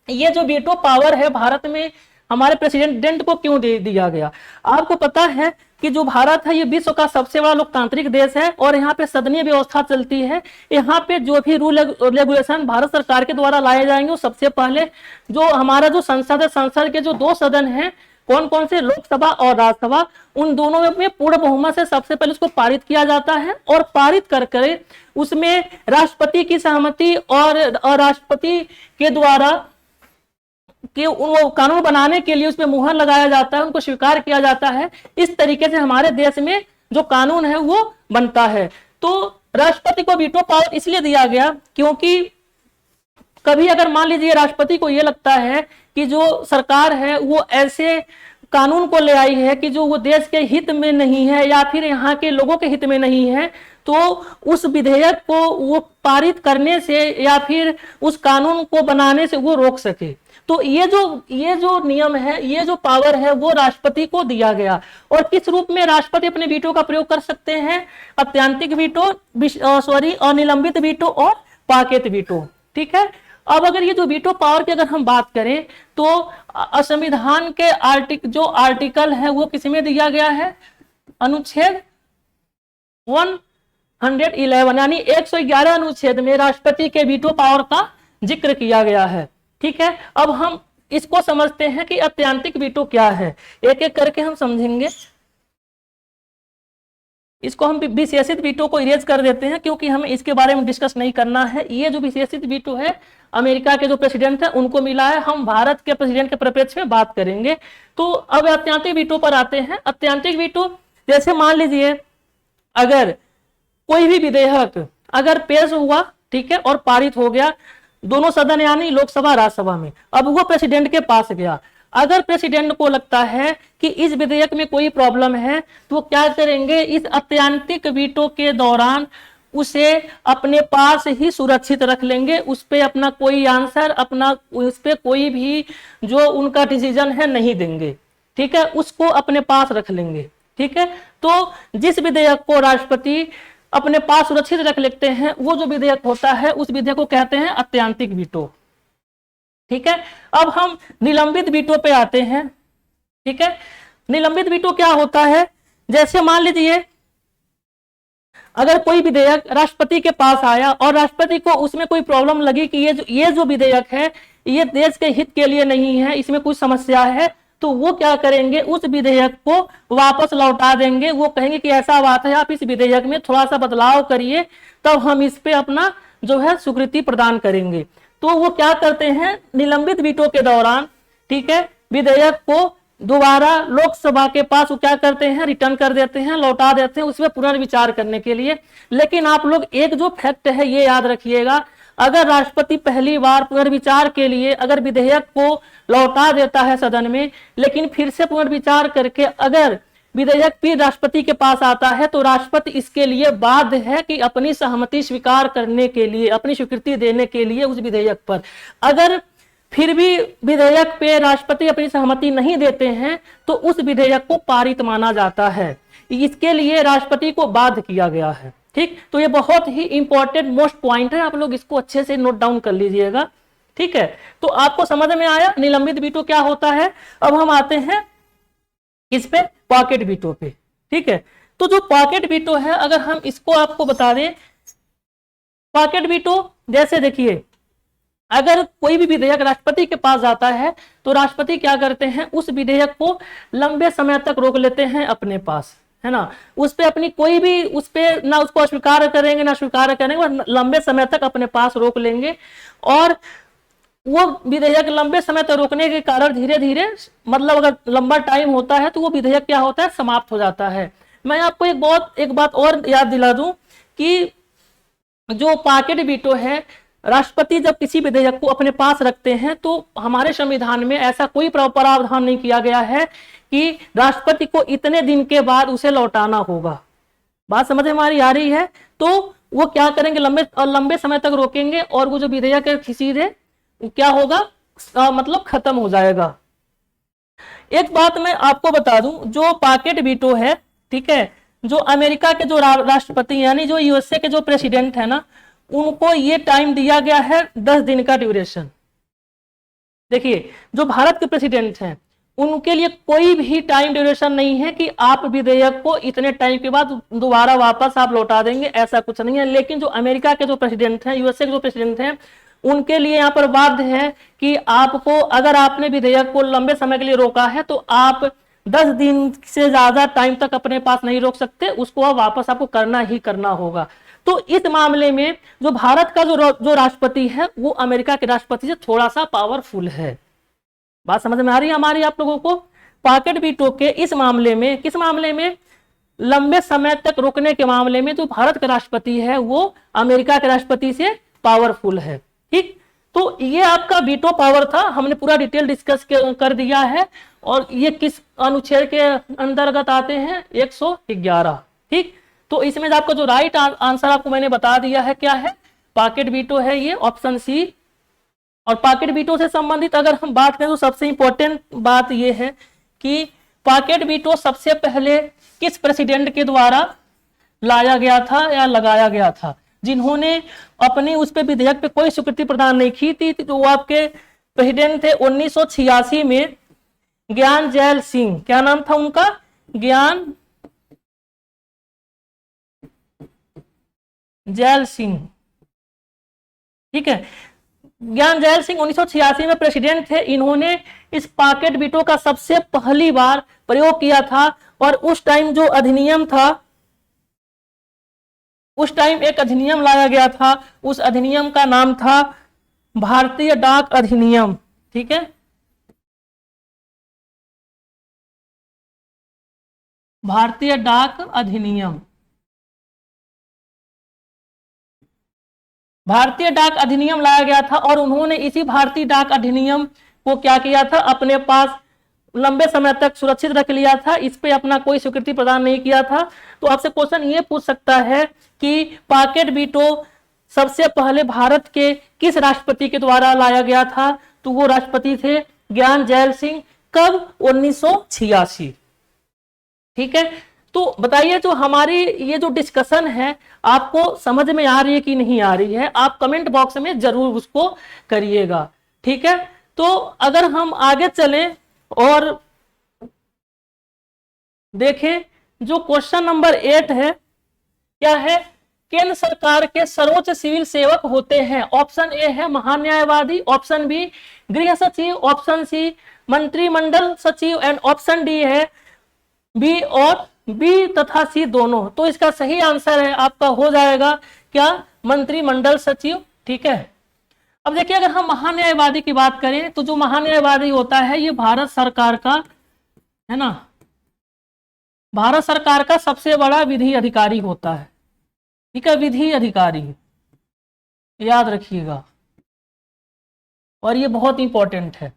ये जो वीटो पावर है भारत में हमारे प्रेसिडेंट को क्यों दे दिया गया। आपको पता है कि जो भारत है ये विश्व का सबसे बड़ा लोकतांत्रिक देश है और यहाँ पे सदनीय व्यवस्था चलती है। यहाँ पे जो भी रूल रेगुलेशन भारत सरकार के द्वारा लाए जाएंगे वो सबसे पहले जो हमारा जो संसद है, संसद के जो 2 सदन हैं, कौन कौन से, लोकसभा और राज्यसभा, उन दोनों में पूर्ण बहुमत से सबसे पहले उसको पारित किया जाता है, और पारित कर उसमें राष्ट्रपति की सहमति और राष्ट्रपति के द्वारा कि वो कानून बनाने के लिए उसमें मुहर लगाया जाता है, उनको स्वीकार किया जाता है। इस तरीके से हमारे देश में जो कानून है वो बनता है। तो राष्ट्रपति को वीटो पावर इसलिए दिया गया क्योंकि कभी अगर मान लीजिए राष्ट्रपति को यह लगता है कि जो सरकार है वो ऐसे कानून को ले आई है कि जो वो देश के हित में नहीं है या फिर यहाँ के लोगों के हित में नहीं है, तो उस विधेयक को वो पारित करने से या फिर उस कानून को बनाने से वो रोक सके। तो ये जो नियम है, ये जो पावर है वो राष्ट्रपति को दिया गया। और किस रूप में राष्ट्रपति अपने वीटो का प्रयोग कर सकते हैं? अत्यंतिक वीटो, अनिलंबित वीटो और पॉकेट वीटो। ठीक है, अब अगर ये जो वीटो पावर की अगर हम बात करें तो संविधान के जो आर्टिकल है वो किसमें दिया गया है? अनुच्छेद 111 यानी 111 अनुच्छेद में राष्ट्रपति के वीटो पावर का जिक्र किया गया है। ठीक है, अब हम इसको समझते हैं कि अत्यंतिक वीटो क्या है, एक एक करके हम समझेंगे। इसको हम विशेषित वीटो को इरेज कर देते हैं क्योंकि हमें इसके बारे में डिस्कस नहीं करना है। ये जो विशेषित वीटो है अमेरिका के जो प्रेसिडेंट है उनको मिला है, हम भारत के प्रेसिडेंट के परिप्रेक्ष्य में बात करेंगे। तो अब अत्यंतिक वीटो पर आते हैं। अत्यंतिक वीटो जैसे मान लीजिए अगर कोई भी विधेयक अगर पेश हुआ, ठीक है, और पारित हो गया दोनों सदन यानी लोकसभा राज्यसभा में। अब वो प्रेसिडेंट के पास गया। अगर प्रेसिडेंट को लगता है कि इस विधेयक में कोई प्रॉब्लम है तो वो क्या करेंगे, इस अत्यंतिक वीटो के दौरान उसे अपने पास ही सुरक्षित रख लेंगे, उस पे अपना कोई आंसर, अपना उस पे कोई भी जो उनका डिसीजन है नहीं देंगे, ठीक है, उसको अपने पास रख लेंगे। ठीक है, तो जिस विधेयक को राष्ट्रपति अपने पास सुरक्षित रख लेते हैं वो जो विधेयक होता है उस विधेयक को कहते हैं अत्यंतिक वीटो। ठीक है, अब हम निलंबित वीटो पे आते हैं। ठीक है, निलंबित वीटो क्या होता है, जैसे मान लीजिए अगर कोई विधेयक राष्ट्रपति के पास आया और राष्ट्रपति को उसमें कोई प्रॉब्लम लगी कि ये जो विधेयक है ये देश के हित के लिए नहीं है, इसमें कुछ समस्या है, तो वो क्या करेंगे, उस विधेयक को वापस लौटा देंगे। वो कहेंगे कि ऐसा बात है, आप इस विधेयक में थोड़ा सा बदलाव करिए, तब हम इस पे अपना जो है स्वीकृति प्रदान करेंगे। तो वो क्या करते हैं, निलंबित वीटो के दौरान, ठीक है, विधेयक को दोबारा लोकसभा के पास वो क्या करते हैं, रिटर्न कर देते हैं, लौटा देते हैं उसमें पुनर्विचार करने के लिए। लेकिन आप लोग एक जो फैक्ट है ये याद रखिएगा, अगर राष्ट्रपति पहली बार पुनर्विचार के लिए अगर विधेयक को लौटा देता है सदन में, लेकिन फिर से पुनर्विचार करके अगर विधेयक फिर राष्ट्रपति के पास आता है तो राष्ट्रपति इसके लिए बाध्य है कि अपनी सहमति स्वीकार करने के लिए, अपनी स्वीकृति देने के लिए उस विधेयक पर। अगर फिर भी विधेयक पे राष्ट्रपति अपनी सहमति नहीं देते हैं तो उस विधेयक को पारित माना जाता है। इसके लिए राष्ट्रपति को बाध्य किया गया है। ठीक, तो ये बहुत ही इंपॉर्टेंट मोस्ट पॉइंट है, आप लोग इसको अच्छे से नोट डाउन कर लीजिएगा। ठीक है, तो आपको समझ में आया निलंबित वीटो क्या होता है। अब हम आते हैं इस पे पॉकेट वीटो पे। ठीक है, तो जो पॉकेट वीटो है अगर हम इसको आपको बता दें, पॉकेट वीटो जैसे देखिए अगर कोई भी विधेयक राष्ट्रपति के पास जाता है तो राष्ट्रपति क्या करते हैं, उस विधेयक को लंबे समय तक रोक लेते हैं अपने पास, है ना, उस पे अपनी कोई भी उस पे ना उसको अस्वीकार करेंगे ना स्वीकार करेंगे, लंबे समय तक अपने पास रोक लेंगे। और वो विधेयक लंबे समय तक रोकने के कारण धीरे धीरे मतलब अगर लंबा टाइम होता है तो वो विधेयक क्या होता है, समाप्त हो जाता है। मैं आपको एक बात और याद दिला दूं कि जो पॉकेट वीटो है, राष्ट्रपति जब किसी विधेयक को अपने पास रखते हैं तो हमारे संविधान में ऐसा कोई प्रावधान नहीं किया गया है कि राष्ट्रपति को इतने दिन के बाद उसे लौटाना होगा। बात समझ में हमारी आ रही है। तो वो क्या करेंगे, लंबे समय तक रोकेंगे और वो जो विधेयक है सीधे क्या होगा, मतलब खत्म हो जाएगा। एक बात मैं आपको बता दूं, जो पॉकेट वीटो है, ठीक है, जो अमेरिका के जो राष्ट्रपति यानी जो यूएसए के जो प्रेसिडेंट है ना, उनको ये टाइम दिया गया है 10 दिन का ड्यूरेशन। देखिए जो भारत के प्रेसिडेंट हैं उनके लिए कोई भी टाइम ड्यूरेशन नहीं है कि आप विधेयक को इतने टाइम के बाद दोबारा वापस आप लौटा देंगे, ऐसा कुछ नहीं है। लेकिन जो अमेरिका के जो प्रेसिडेंट हैं, यूएसए के जो प्रेसिडेंट हैं, उनके लिए यहाँ पर बाध्य है कि आपको अगर आपने विधेयक को लंबे समय के लिए रोका है तो आप 10 दिन से ज्यादा टाइम तक अपने पास नहीं रोक सकते, उसको वापस आपको करना ही करना होगा। तो इस मामले में जो भारत का जो राष्ट्रपति है वो अमेरिका के राष्ट्रपति से थोड़ा सा पावरफुल है। बात समझ में आ रही है हमारी आप लोगों को। पॉकेट वीटो के इस मामले में, किस मामले में, लंबे समय तक रोकने के मामले में जो भारत का राष्ट्रपति है वो अमेरिका के राष्ट्रपति से पावरफुल है। ठीक, तो ये आपका वीटो पावर था, हमने पूरा डिटेल डिस्कस कर दिया है। और ये किस अनुच्छेद के अंतर्गत आते हैं, 111। ठीक, तो इसमें आपका जो राइट आंसर आपको मैंने बता दिया है क्या है, पॉकेट वीटो है ये, ऑप्शन सी। और पॉकेट वीटो से संबंधित अगर हम बात करें तो सबसे इंपॉर्टेंट बात ये है कि पॉकेट वीटो सबसे पहले किस प्रेसिडेंट के द्वारा लाया गया था या लगाया गया था, जिन्होंने अपनी उस पे विधेयक पे कोई स्वीकृति प्रदान नहीं की थी, तो वो आपके प्रेसिडेंट थे 1986 में ज्ञान जैल सिंह। क्या नाम था उनका, ज्ञान जैल सिंह। ठीक है, ज्ञान जैल सिंह 1986 में प्रेसिडेंट थे। इन्होंने इस पॉकेट वीटो का सबसे पहली बार प्रयोग किया था। और उस टाइम जो अधिनियम था, उस टाइम एक अधिनियम लाया गया था, उस अधिनियम का नाम था भारतीय डाक अधिनियम। ठीक है, भारतीय डाक अधिनियम। भारतीय डाक अधिनियम लाया गया था और उन्होंने इसी भारतीय डाक अधिनियम को क्या किया था, अपने पास लंबे समय तक सुरक्षित रख लिया था, इस पे अपना कोई स्वीकृति प्रदान नहीं किया था। तो आपसे क्वेश्चन ये पूछ सकता है कि पॉकेट वीटो सबसे पहले भारत के किस राष्ट्रपति के द्वारा लाया गया था, तो वो राष्ट्रपति थे ज्ञान जैल सिंह। कब? 1986। ठीक है, तो बताइए जो हमारी ये जो डिस्कशन है आपको समझ में आ रही है कि नहीं आ रही है, आप कमेंट बॉक्स में जरूर उसको करिएगा। ठीक है, तो अगर हम आगे चले और देखें जो क्वेश्चन नंबर 8 है, क्या है? केंद्र सरकार के सर्वोच्च सिविल सेवक होते हैं। ऑप्शन ए है महान्यायवादी, ऑप्शन बी गृह सचिव, ऑप्शन सी मंत्रिमंडल सचिव एंड ऑप्शन डी है बी और बी तथा सी दोनों। तो इसका सही आंसर है आपका हो जाएगा क्या? मंत्रिमंडल सचिव। ठीक है, अब देखिए अगर हम महान्यायवादी की बात करें तो जो महान्यायवादी होता है ये भारत सरकार का है ना, भारत सरकार का सबसे बड़ा विधि अधिकारी होता है। ठीक है, विधि अधिकारी याद रखिएगा और ये बहुत इंपॉर्टेंट है।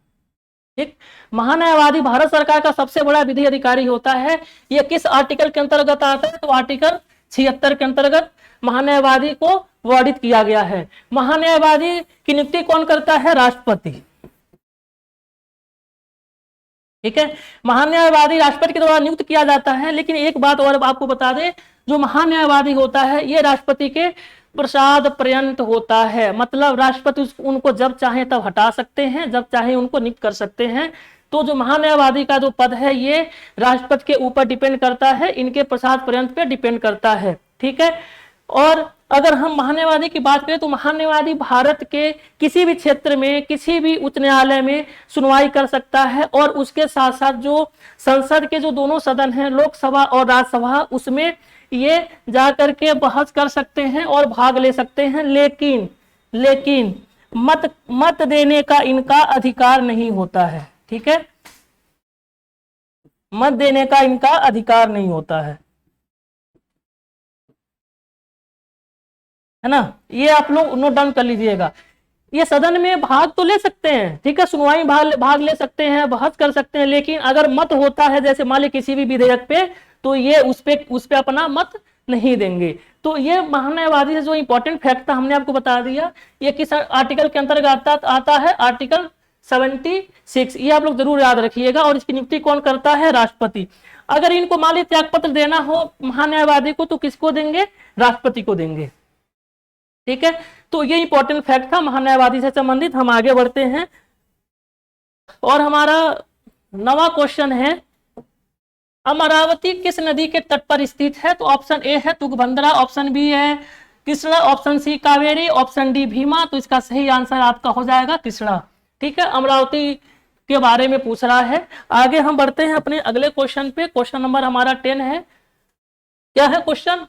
ठीक, महान्यायवादी भारत सरकार का सबसे बड़ा विधि अधिकारी होता है। ये किस आर्टिकल के अंतर्गत आता है? तो आर्टिकल 76 के अंतर्गत महान्यायवादी को वर्णित किया गया है। महान्यायवादी की नियुक्ति कौन करता है? राष्ट्रपति। ठीक है, महान्यायवादी राष्ट्रपति के द्वारा नियुक्त किया जाता है। लेकिन एक बात और आपको बता दें, जो महान्यायवादी होता है ये राष्ट्रपति के प्रसाद पर्यंत होता है। मतलब राष्ट्रपति उनको जब चाहे तब हटा सकते हैं, जब चाहे उनको नियुक्त कर सकते हैं। तो जो महान्यायवादी का जो पद है ये राष्ट्रपति के ऊपर डिपेंड करता है, इनके प्रसाद पर्यंत पे डिपेंड करता है। ठीक है, और अगर हम महान्यायवादी की बात करें तो महान्यायवादी भारत के किसी भी क्षेत्र में किसी भी उच्च न्यायालय में सुनवाई कर सकता है और उसके साथ साथ जो संसद के जो दोनों सदन हैं, लोकसभा और राज्यसभा, उसमें ये जाकर के बहस कर सकते हैं और भाग ले सकते हैं। लेकिन मत देने का इनका अधिकार नहीं होता है। ठीक है, मत देने का इनका अधिकार नहीं होता है ना, ये आप लोग नोट डाउन कर लीजिएगा। ये सदन में भाग तो ले सकते हैं, ठीक है, सुनवाई भाग ले सकते हैं, बहस कर सकते हैं, लेकिन अगर मत होता है जैसे मान ली किसी भी विधेयक पे, तो ये उस पे अपना मत नहीं देंगे। तो ये महान्यायवादी से जो इंपॉर्टेंट फैक्ट था हमने आपको बता दिया। ये किस आर्टिकल के अंतर्गत आता है? आर्टिकल 76। ये आप लोग जरूर याद रखिएगा। और इसकी नियुक्ति कौन करता है? राष्ट्रपति। अगर इनको मान ली त्याग पत्र देना हो महान्यायवादी को तो किसको देंगे? राष्ट्रपति को देंगे। ठीक है, तो ये इंपॉर्टेंट फैक्ट था महान्यायवादी से संबंधित। हम आगे बढ़ते हैं और हमारा नवा क्वेश्चन है, अमरावती किस नदी के तट पर स्थित है? तो ऑप्शन ए है तुंगभद्रा, ऑप्शन बी है Krishna, option C Kaveri, option D Bhima. तो इसका सही आंसर आपका हो जाएगा कृष्णा। ठीक है, अमरावती के बारे में पूछ रहा है। आगे हम बढ़ते हैं अपने अगले क्वेश्चन पे। क्वेश्चन नंबर हमारा 10 है। क्या है क्वेश्चन?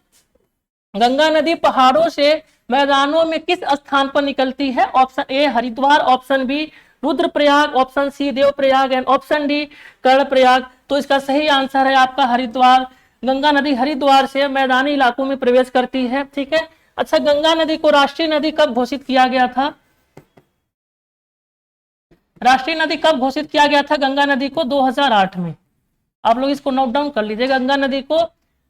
गंगा नदी पहाड़ों से मैदानों में किस स्थान पर निकलती है? Option A Haridwar, option B Rudraprayag, option C Devprayag and option D Karnaprayag. तो इसका सही आंसर है आपका हरिद्वार। गंगा नदी हरिद्वार से मैदानी इलाकों में प्रवेश करती है। ठीक है, अच्छा, गंगा नदी को राष्ट्रीय नदी कब घोषित किया गया था? राष्ट्रीय नदी कब घोषित किया गया था गंगा नदी को? 2008 में। आप लोग इसको नोट डाउन कर लीजिए। गंगा नदी को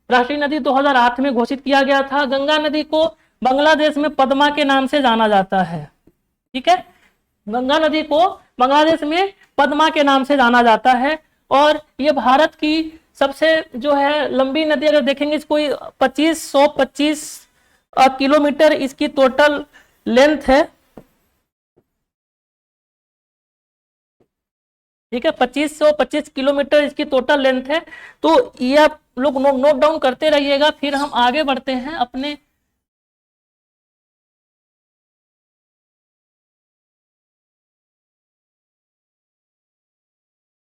राष्ट्रीय नदी 2008 में घोषित किया गया था। गंगा नदी को बांग्लादेश में पद्मा के नाम से जाना जाता है। ठीक है, गंगा नदी को बांग्लादेश में पद्मा के नाम से जाना जाता है। और ये भारत की सबसे जो है लंबी नदी, अगर देखेंगे इसको 2525 किलोमीटर इसकी टोटल लेंथ है। ठीक है, 2525 किलोमीटर इसकी टोटल लेंथ है। तो ये आप लोग नोट डाउन करते रहिएगा। फिर हम आगे बढ़ते हैं अपने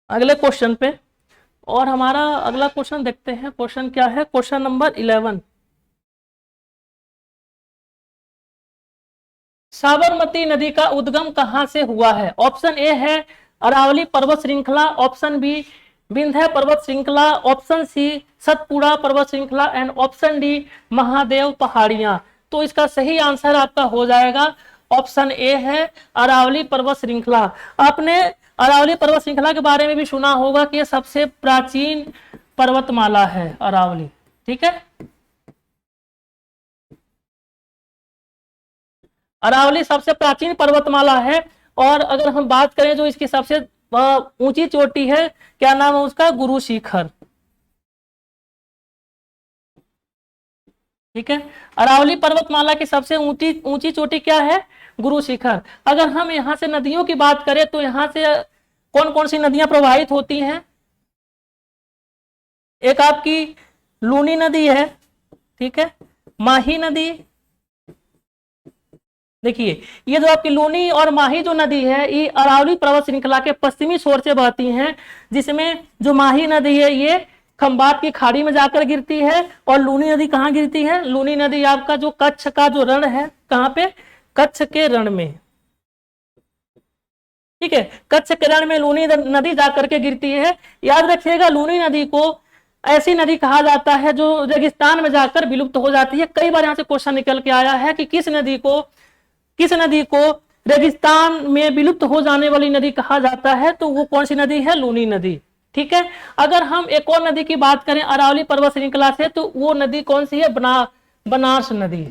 अगले क्वेश्चन पे। और हमारा अगला क्वेश्चन देखते हैं। क्वेश्चन क्या है? क्वेश्चन नंबर 11, साबरमती नदी का उद्गम कहां से हुआ है? ऑप्शन ए है अरावली पर्वत श्रृंखला, ऑप्शन बी विंध्य पर्वत श्रृंखला, ऑप्शन सी सतपुड़ा पर्वत श्रृंखला एंड ऑप्शन डी महादेव पहाड़ियां। तो तो इसका सही आंसर आपका हो जाएगा ऑप्शन ए है अरावली पर्वत श्रृंखला। आपने अरावली पर्वत श्रृंखला के बारे में भी सुना होगा कि ये सबसे प्राचीन पर्वतमाला है अरावली। ठीक है, अरावली सबसे प्राचीन पर्वतमाला है। और अगर हम बात करें जो इसकी सबसे ऊंची चोटी है, क्या नाम है उसका, गुरु शिखर। ठीक है, अरावली पर्वतमाला की सबसे ऊंची ऊंची चोटी क्या है, गुरु शिखर। अगर हम यहां से नदियों की बात करें तो यहां से कौन कौन सी नदियां प्रवाहित होती हैं, एक आपकी लूनी नदी है, ठीक है, माही नदी। देखिए ये जो आपकी लूनी और माही जो नदी है ये अरावली पर्वत श्रृंखला के पश्चिमी छोर से बहती हैं, जिसमें जो माही नदी है ये खंबात की खाड़ी में जाकर गिरती है। और लूनी नदी कहाँ गिरती है, लूनी नदी आपका जो कच्छ का जो रण है, कहाँ पे, कच्छ के रण में। ठीक है, कच्छ के रण में लूनी नदी जाकर के गिरती है। याद रखिएगा लूनी नदी को ऐसी नदी कहा जाता है जो रेगिस्तान में जाकर विलुप्त हो जाती है। कई बार यहाँ से क्वेश्चन निकल के आया है कि किस नदी को रेगिस्तान में विलुप्त हो जाने वाली नदी कहा जाता है, तो वो कौन सी नदी है, लूनी नदी। ठीक है, अगर हम एक और नदी की बात करें अरावली पर्वत श्रृंखला से, तो वो नदी कौन सी है, बनास नदी।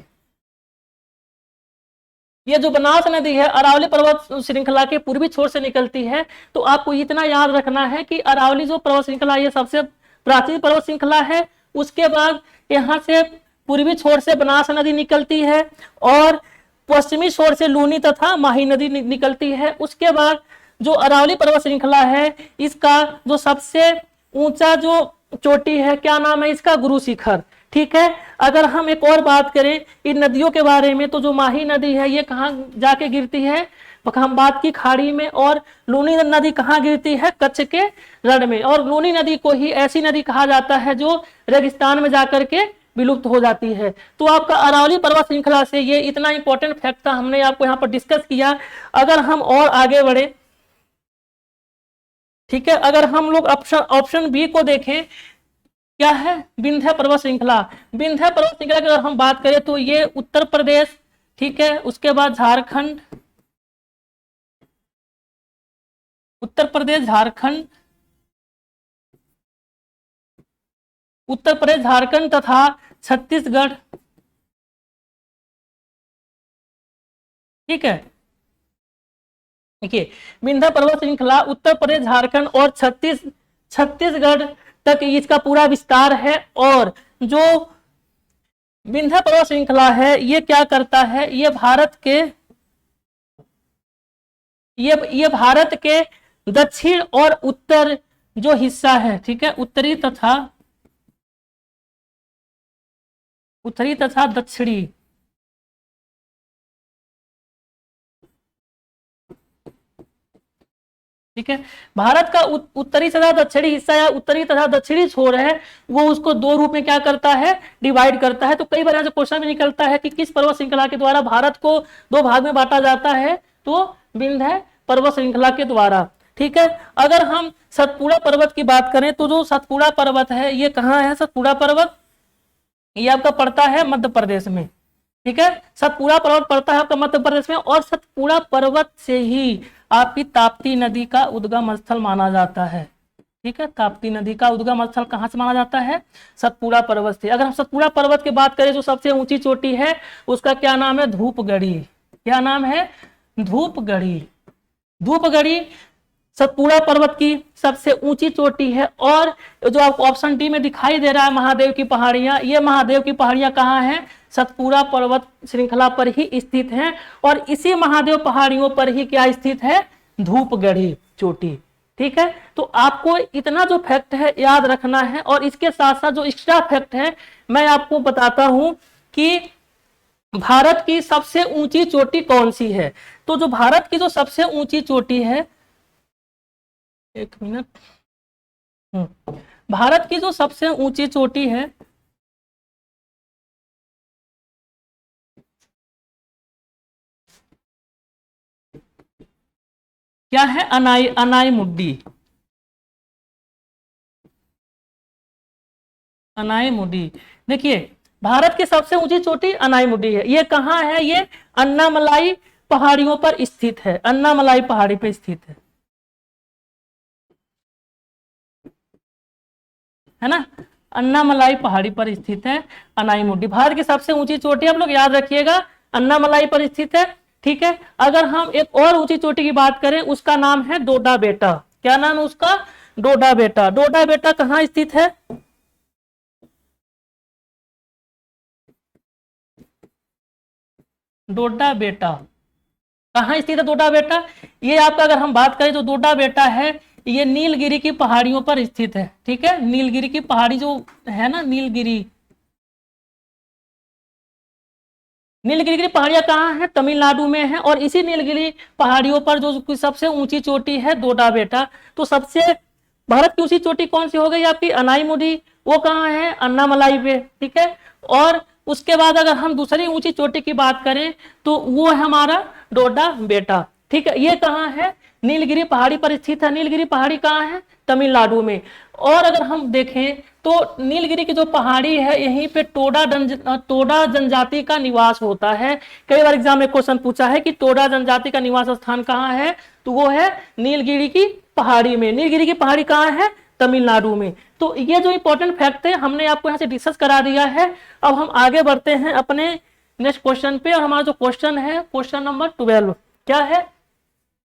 ये जो बनास नदी है अरावली पर्वत श्रृंखला के पूर्वी छोर से निकलती है। तो आपको इतना याद रखना है कि अरावली जो पर्वत श्रृंखला ये सबसे प्राचीन पर्वत श्रृंखला है। उसके बाद यहाँ से पूर्वी छोर से बनास नदी निकलती है और पश्चिमी छोर से लूनी तथा माही नदी निकलती है। उसके बाद जो अरावली पर्वत श्रृंखला है इसका जो सबसे ऊंचा जो चोटी है, क्या नाम है इसका, गुरु शिखर। ठीक है, अगर हम एक और बात करें इन नदियों के बारे में, तो जो माही नदी है ये कहाँ जाके गिरती है, खंबात की खाड़ी में। और लूनी नदी कहाँ गिरती है, कच्छ के रण में। और लूनी नदी को ही ऐसी नदी कहा जाता है जो रेगिस्तान में जाकर के विलुप्त हो जाती है। तो आपका अरावली पर्वत श्रृंखला से ये इतना इंपॉर्टेंट फैक्ट था, हमने आपको यहाँ पर डिस्कस किया। अगर हम और आगे बढ़े, ठीक है, अगर हम लोग ऑप्शन बी को देखें, क्या है, विंध्य पर्वत श्रृंखला। विंध्य पर्वत श्रृंखला की अगर हम बात करें तो ये उत्तर प्रदेश, ठीक है, उसके बाद झारखंड, उत्तर प्रदेश झारखंड, उत्तर प्रदेश झारखंड तथा छत्तीसगढ़। ठीक है, देखिए विंध्य पर्वत श्रृंखला उत्तर प्रदेश झारखंड और छत्तीसगढ़ तक इसका पूरा विस्तार है। और जो विंध्य पर्वत श्रृंखला है ये क्या करता है, ये भारत के दक्षिण और उत्तर जो हिस्सा है, ठीक है, उत्तरी तथा दक्षिणी, ठीक है, भारत का उत्तरी तथा दक्षिणी हिस्सा या उत्तरी तथा दक्षिणी छोर है, वो उसको दो रूप में क्या करता है, डिवाइड करता है। तो कई बार ऐसे क्वेश्चन भी निकलता है कि किस पर्वत श्रृंखला के द्वारा भारत को दो भाग में बांटा जाता है, तो विंध्य पर्वत श्रृंखला के द्वारा। ठीक है, अगर हम सतपुड़ा पर्वत की बात करें तो जो सतपुड़ा पर्वत है ये कहाँ है, सतपुड़ा पर्वत ये आपका पड़ता है मध्य प्रदेश में। ठीक है, सतपुड़ा पर्वत पड़ता है आपका मध्य प्रदेश में। और सतपुड़ा पर्वत से ही आपकी ताप्ती नदी का उद्गम स्थल माना जाता है। ठीक है, ताप्ती नदी का उद्गम स्थल कहाँ से माना जाता है, सतपुड़ा पर्वत से। अगर हम सतपुड़ा पर्वत की बात करें जो सबसे ऊंची चोटी है उसका क्या नाम है, धूपगढ़ी। क्या नाम है, धूपगढ़ी। धूपगढ़ी सतपुड़ा पर्वत की सबसे ऊंची चोटी है। और जो आपको ऑप्शन डी में दिखाई दे रहा है महादेव की पहाड़ियां, ये महादेव की पहाड़ियां कहाँ हैं, सतपुड़ा पर्वत श्रृंखला पर ही स्थित हैं। और इसी महादेव पहाड़ियों पर ही क्या स्थित है, धूपगढ़ी चोटी। ठीक है, तो आपको इतना जो फैक्ट है याद रखना है। और इसके साथ साथ जो एक्स्ट्रा फैक्ट है मैं आपको बताता हूं कि भारत की सबसे ऊंची चोटी कौन सी है। तो जो भारत की जो सबसे ऊंची चोटी है, एक मिनट, भारत की जो सबसे ऊंची चोटी है क्या है, अनाईमुड्डी। अनाईमुड्डी। देखिए भारत की सबसे ऊंची चोटी अनाईमुडी है। ये कहाँ है? ये अन्नामलाई पहाड़ियों पर स्थित है, अन्नामलाई पहाड़ी पे स्थित है ना, अन्नामलाई पहाड़ी पर स्थित है अनाईमुडी। भारत की सबसे ऊंची चोटी आप लोग याद रखिएगा, अन्नामलाई पर स्थित है। ठीक है, अगर हम एक और ऊंची चोटी की बात करें, उसका नाम है डोडा बेटा। क्या नाम है उसका? डोडा बेटा। डोडा बेटा कहाँ स्थित है? डोडा बेटा कहाँ स्थित है? डोडा बेटा ये आपका, अगर हम बात करें तो डोडा बेटा है, ये नीलगिरी की पहाड़ियों पर स्थित है। ठीक है, नीलगिरी की पहाड़ी जो है ना, नीलगिरी की पहाड़ियां कहाँ है? तमिलनाडु में है। और इसी नीलगिरी पहाड़ियों पर जो सबसे ऊंची चोटी है डोडा बेटा। तो सबसे भारत की ऊंची चोटी कौन सी हो गई आपकी? अनाईमुडी। वो कहाँ है? अन्नामलाई पे। ठीक है, और उसके बाद अगर हम दूसरी ऊंची चोटी की बात करें तो वो है हमारा डोडा बेटा। ठीक है, ये कहाँ है? नीलगिरी पहाड़ी पर स्थित है। नीलगिरी पहाड़ी कहाँ है? तमिलनाडु में। और अगर हम देखें तो नीलगिरी की जो पहाड़ी है, यहीं पे टोडा जनजाति का निवास होता है। कई बार एग्जाम में क्वेश्चन पूछा है कि टोडा जनजाति का निवास स्थान कहाँ है, तो वो है नीलगिरी की पहाड़ी में। नीलगिरी की पहाड़ी कहाँ है? तमिलनाडु में। तो ये जो इंपॉर्टेंट फैक्ट है हमने आपको यहाँ से डिस्कस करा दिया है। अब हम आगे बढ़ते हैं अपने नेक्स्ट क्वेश्चन पे, और हमारा जो क्वेश्चन है क्वेश्चन नंबर 12 क्या है?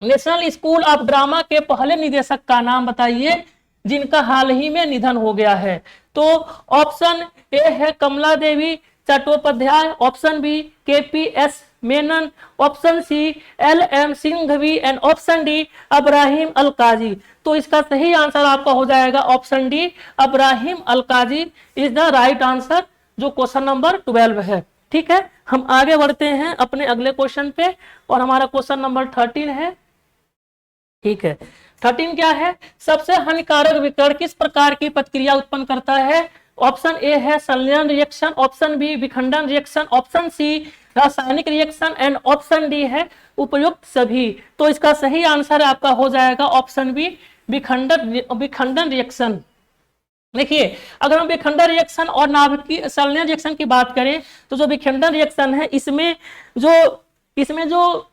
नेशनल स्कूल ऑफ ड्रामा के पहले निदेशक का नाम बताइए जिनका हाल ही में निधन हो गया है। तो ऑप्शन ए है Kamala Devi Chattopadhyay, option B KPS Menon, option C LM Singhvi and option D Ebrahim Alkazi. तो इसका सही आंसर आपका हो जाएगा option D, Ebrahim Alkazi is the right answer, जो क्वेश्चन नंबर 12 है। ठीक है, हम आगे बढ़ते हैं अपने अगले क्वेश्चन पे, और हमारा क्वेश्चन नंबर 13 है। ठीक है, 13 क्या है? सबसे हानिकारक विकर्ण किस प्रकार की प्रतिक्रिया उत्पन्न करता है? ऑप्शन ए है संलयन रिएक्शन, ऑप्शन बी विखंडन रिएक्शन, ऑप्शन सी रासायनिक रिएक्शन एंड ऑप्शन डी है उपयुक्त सभी। तो इसका सही आंसर आपका हो जाएगा ऑप्शन बी विखंडन रिएक्शन। देखिए, अगर हम विखंडन रिएक्शन और नाभिकीय संलयन रिएक्शन की बात करें तो जो विखंडन रिएक्शन है इसमें जो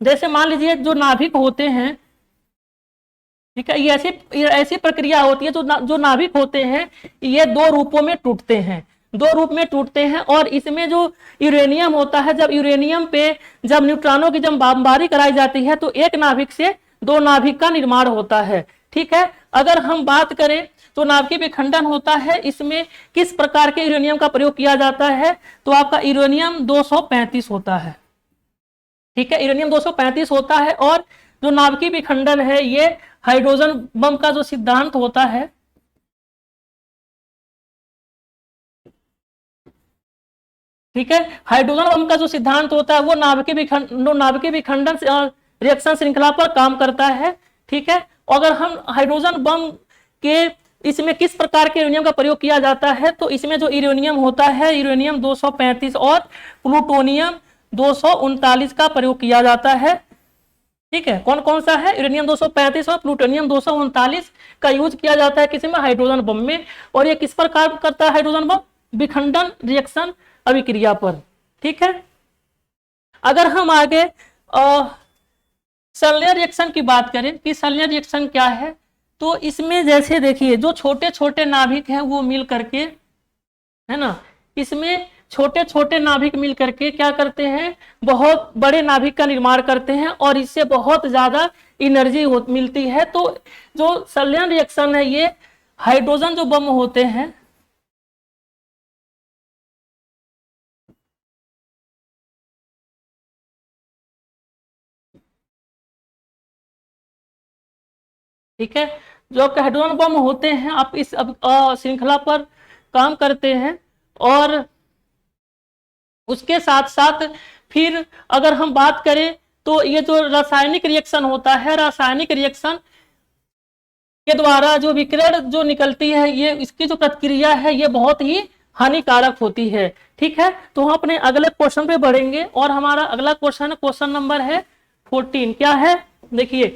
जैसे मान लीजिए जो नाभिक होते हैं, ठीक है, ये ऐसी प्रक्रिया होती है, जो नाभिक होते हैं ये दो रूपों में टूटते हैं, और इसमें जो यूरेनियम होता है, जब न्यूट्रॉनों की जब बमबारी कराई जाती है तो एक नाभिक से दो नाभिक का निर्माण होता है। ठीक है, अगर हम बात करें तो नाभिकीय विखंडन होता है, इसमें किस प्रकार के यूरेनियम का प्रयोग किया जाता है? तो आपका यूरेनियम 235 होता है। ठीक है, यूरेनियम 235 होता है। और जो नाभिकीय विखंडन है ये हाइड्रोजन बम का जो सिद्धांत होता है, ठीक है, हाइड्रोजन बम का जो सिद्धांत होता है वो नाभिकीय विखंडन रिएक्शन श्रृंखला पर काम करता है। ठीक है, अगर हम हाइड्रोजन बम के इसमें किस प्रकार के यूरेनियम का प्रयोग किया जाता है, तो इसमें जो यूरेनियम होता है, यूरेनियम 235 और प्लूटोनियम 239 का प्रयोग किया जाता है। ठीक है, कौन कौन सा है? यूरेनियम 235 और प्लूटोनियम 239 का यूज किया जाता है किसी में? हाइड्रोजन बम में। और ये किस पर काम करता है हाइड्रोजन बम? विखंडन रिएक्शन अभिक्रिया पर। ठीक है, अगर हम आगे संलयन रिएक्शन की बात करें कि संलयन रिएक्शन क्या है, तो इसमें जैसे देखिए जो छोटे छोटे नाभिक हैं वो मिल करके, है ना, इसमें छोटे छोटे नाभिक मिल करके क्या करते हैं? बहुत बड़े नाभिक का निर्माण करते हैं और इससे बहुत ज्यादा एनर्जी मिलती है। तो जो संलयन रिएक्शन है ये हाइड्रोजन जो बम होते हैं, ठीक है, जो हाइड्रोजन बम होते हैं आप इस श्रृंखला पर काम करते हैं। और उसके साथ साथ फिर अगर हम बात करें तो ये जो रासायनिक रिएक्शन होता है, रासायनिक रिएक्शन के द्वारा जो विकिरण जो निकलती है, ये इसकी जो प्रतिक्रिया है ये बहुत ही हानिकारक होती है। ठीक है, तो हम अपने अगले क्वेश्चन पे बढ़ेंगे, और हमारा अगला क्वेश्चन क्वेश्चन नंबर है 14। क्या है? देखिए,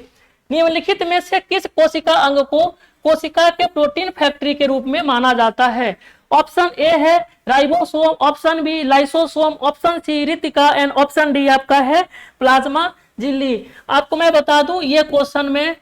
निम्नलिखित में से किस कोशिका अंग को कोशिका के प्रोटीन फैक्ट्री के रूप में माना जाता है? ऑप्शन ए है ribosome, option B lysosome, option C रितिका एंड ऑप्शन डी आपका है प्लाज्मा झिल्ली। आपको मैं बता दूं ये क्वेश्चन में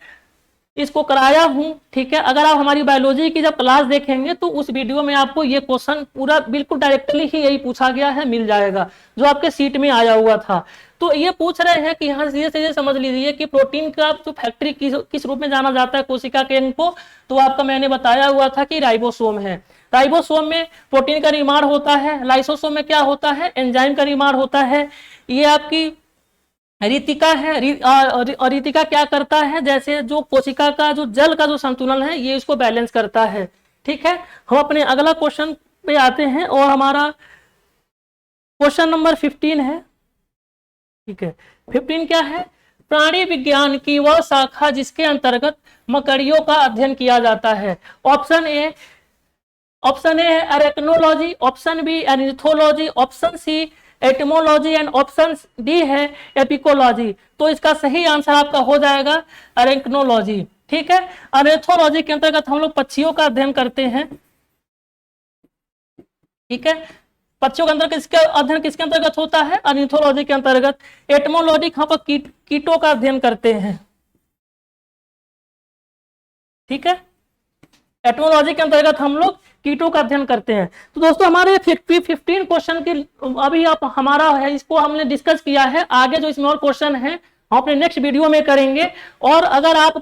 इसको कराया हूं, ठीक है। अगर आप हमारी बायोलॉजी की जब क्लास देखेंगे तो उस वीडियो में आपको ये क्वेश्चन पूरा बिल्कुल डायरेक्टली ही यही पूछा गया है, मिल जाएगा, जो आपके सीट में आया हुआ था। तो ये पूछ रहे हैं कि यहाँ से ये समझ लीजिए कि प्रोटीन का जो फैक्ट्री किस रूप में जाना जाता है कोशिका के अंग को, तो आपका मैंने बताया हुआ था कि राइबोसोम है। राइबोसोम में प्रोटीन का निर्माण होता है, लाइसोसोम में क्या होता है, एंजाइम का निर्माण होता है। ये आपकी रितिका है, और रितिका क्या करता है, जैसे जो कोशिका का जो जल का जो संतुलन है ये इसको बैलेंस करता है, ठीक है। हम अपने अगला क्वेश्चन पे आते हैं और हमारा क्वेश्चन नंबर 15 है, ठीक है। 15 क्या है, प्राणी विज्ञान की वह शाखा जिसके अंतर्गत मकड़ियों का अध्ययन किया जाता है। ऑप्शन ए है arachnology, option B ornithology, option C entomology and option D है एपिकोलॉजी। तो इसका सही आंसर आपका हो जाएगा अरेक्नोलॉजी, ठीक है। अरेथोलॉजी के अंतर्गत हम लोग पक्षियों का अध्ययन करते हैं, ठीक है। पक्षियों के अंतर्गत किसके अध्ययन किसके अंतर्गत होता है, अरेथोलॉजी के अंतर्गत। एटमोलॉजी यहाँ पर कीटों का अध्ययन करते हैं, ठीक है। एटमोलॉजी के अंतर्गत हम लोग कीटों का अध्ययन करते हैं। तो दोस्तों हमारे 15 क्वेश्चन की अभी आप हमारा है, इसको हमने डिस्कस किया है। आगे जो इसमें और क्वेश्चन है हम अपने नेक्स्ट वीडियो में करेंगे। और अगर आप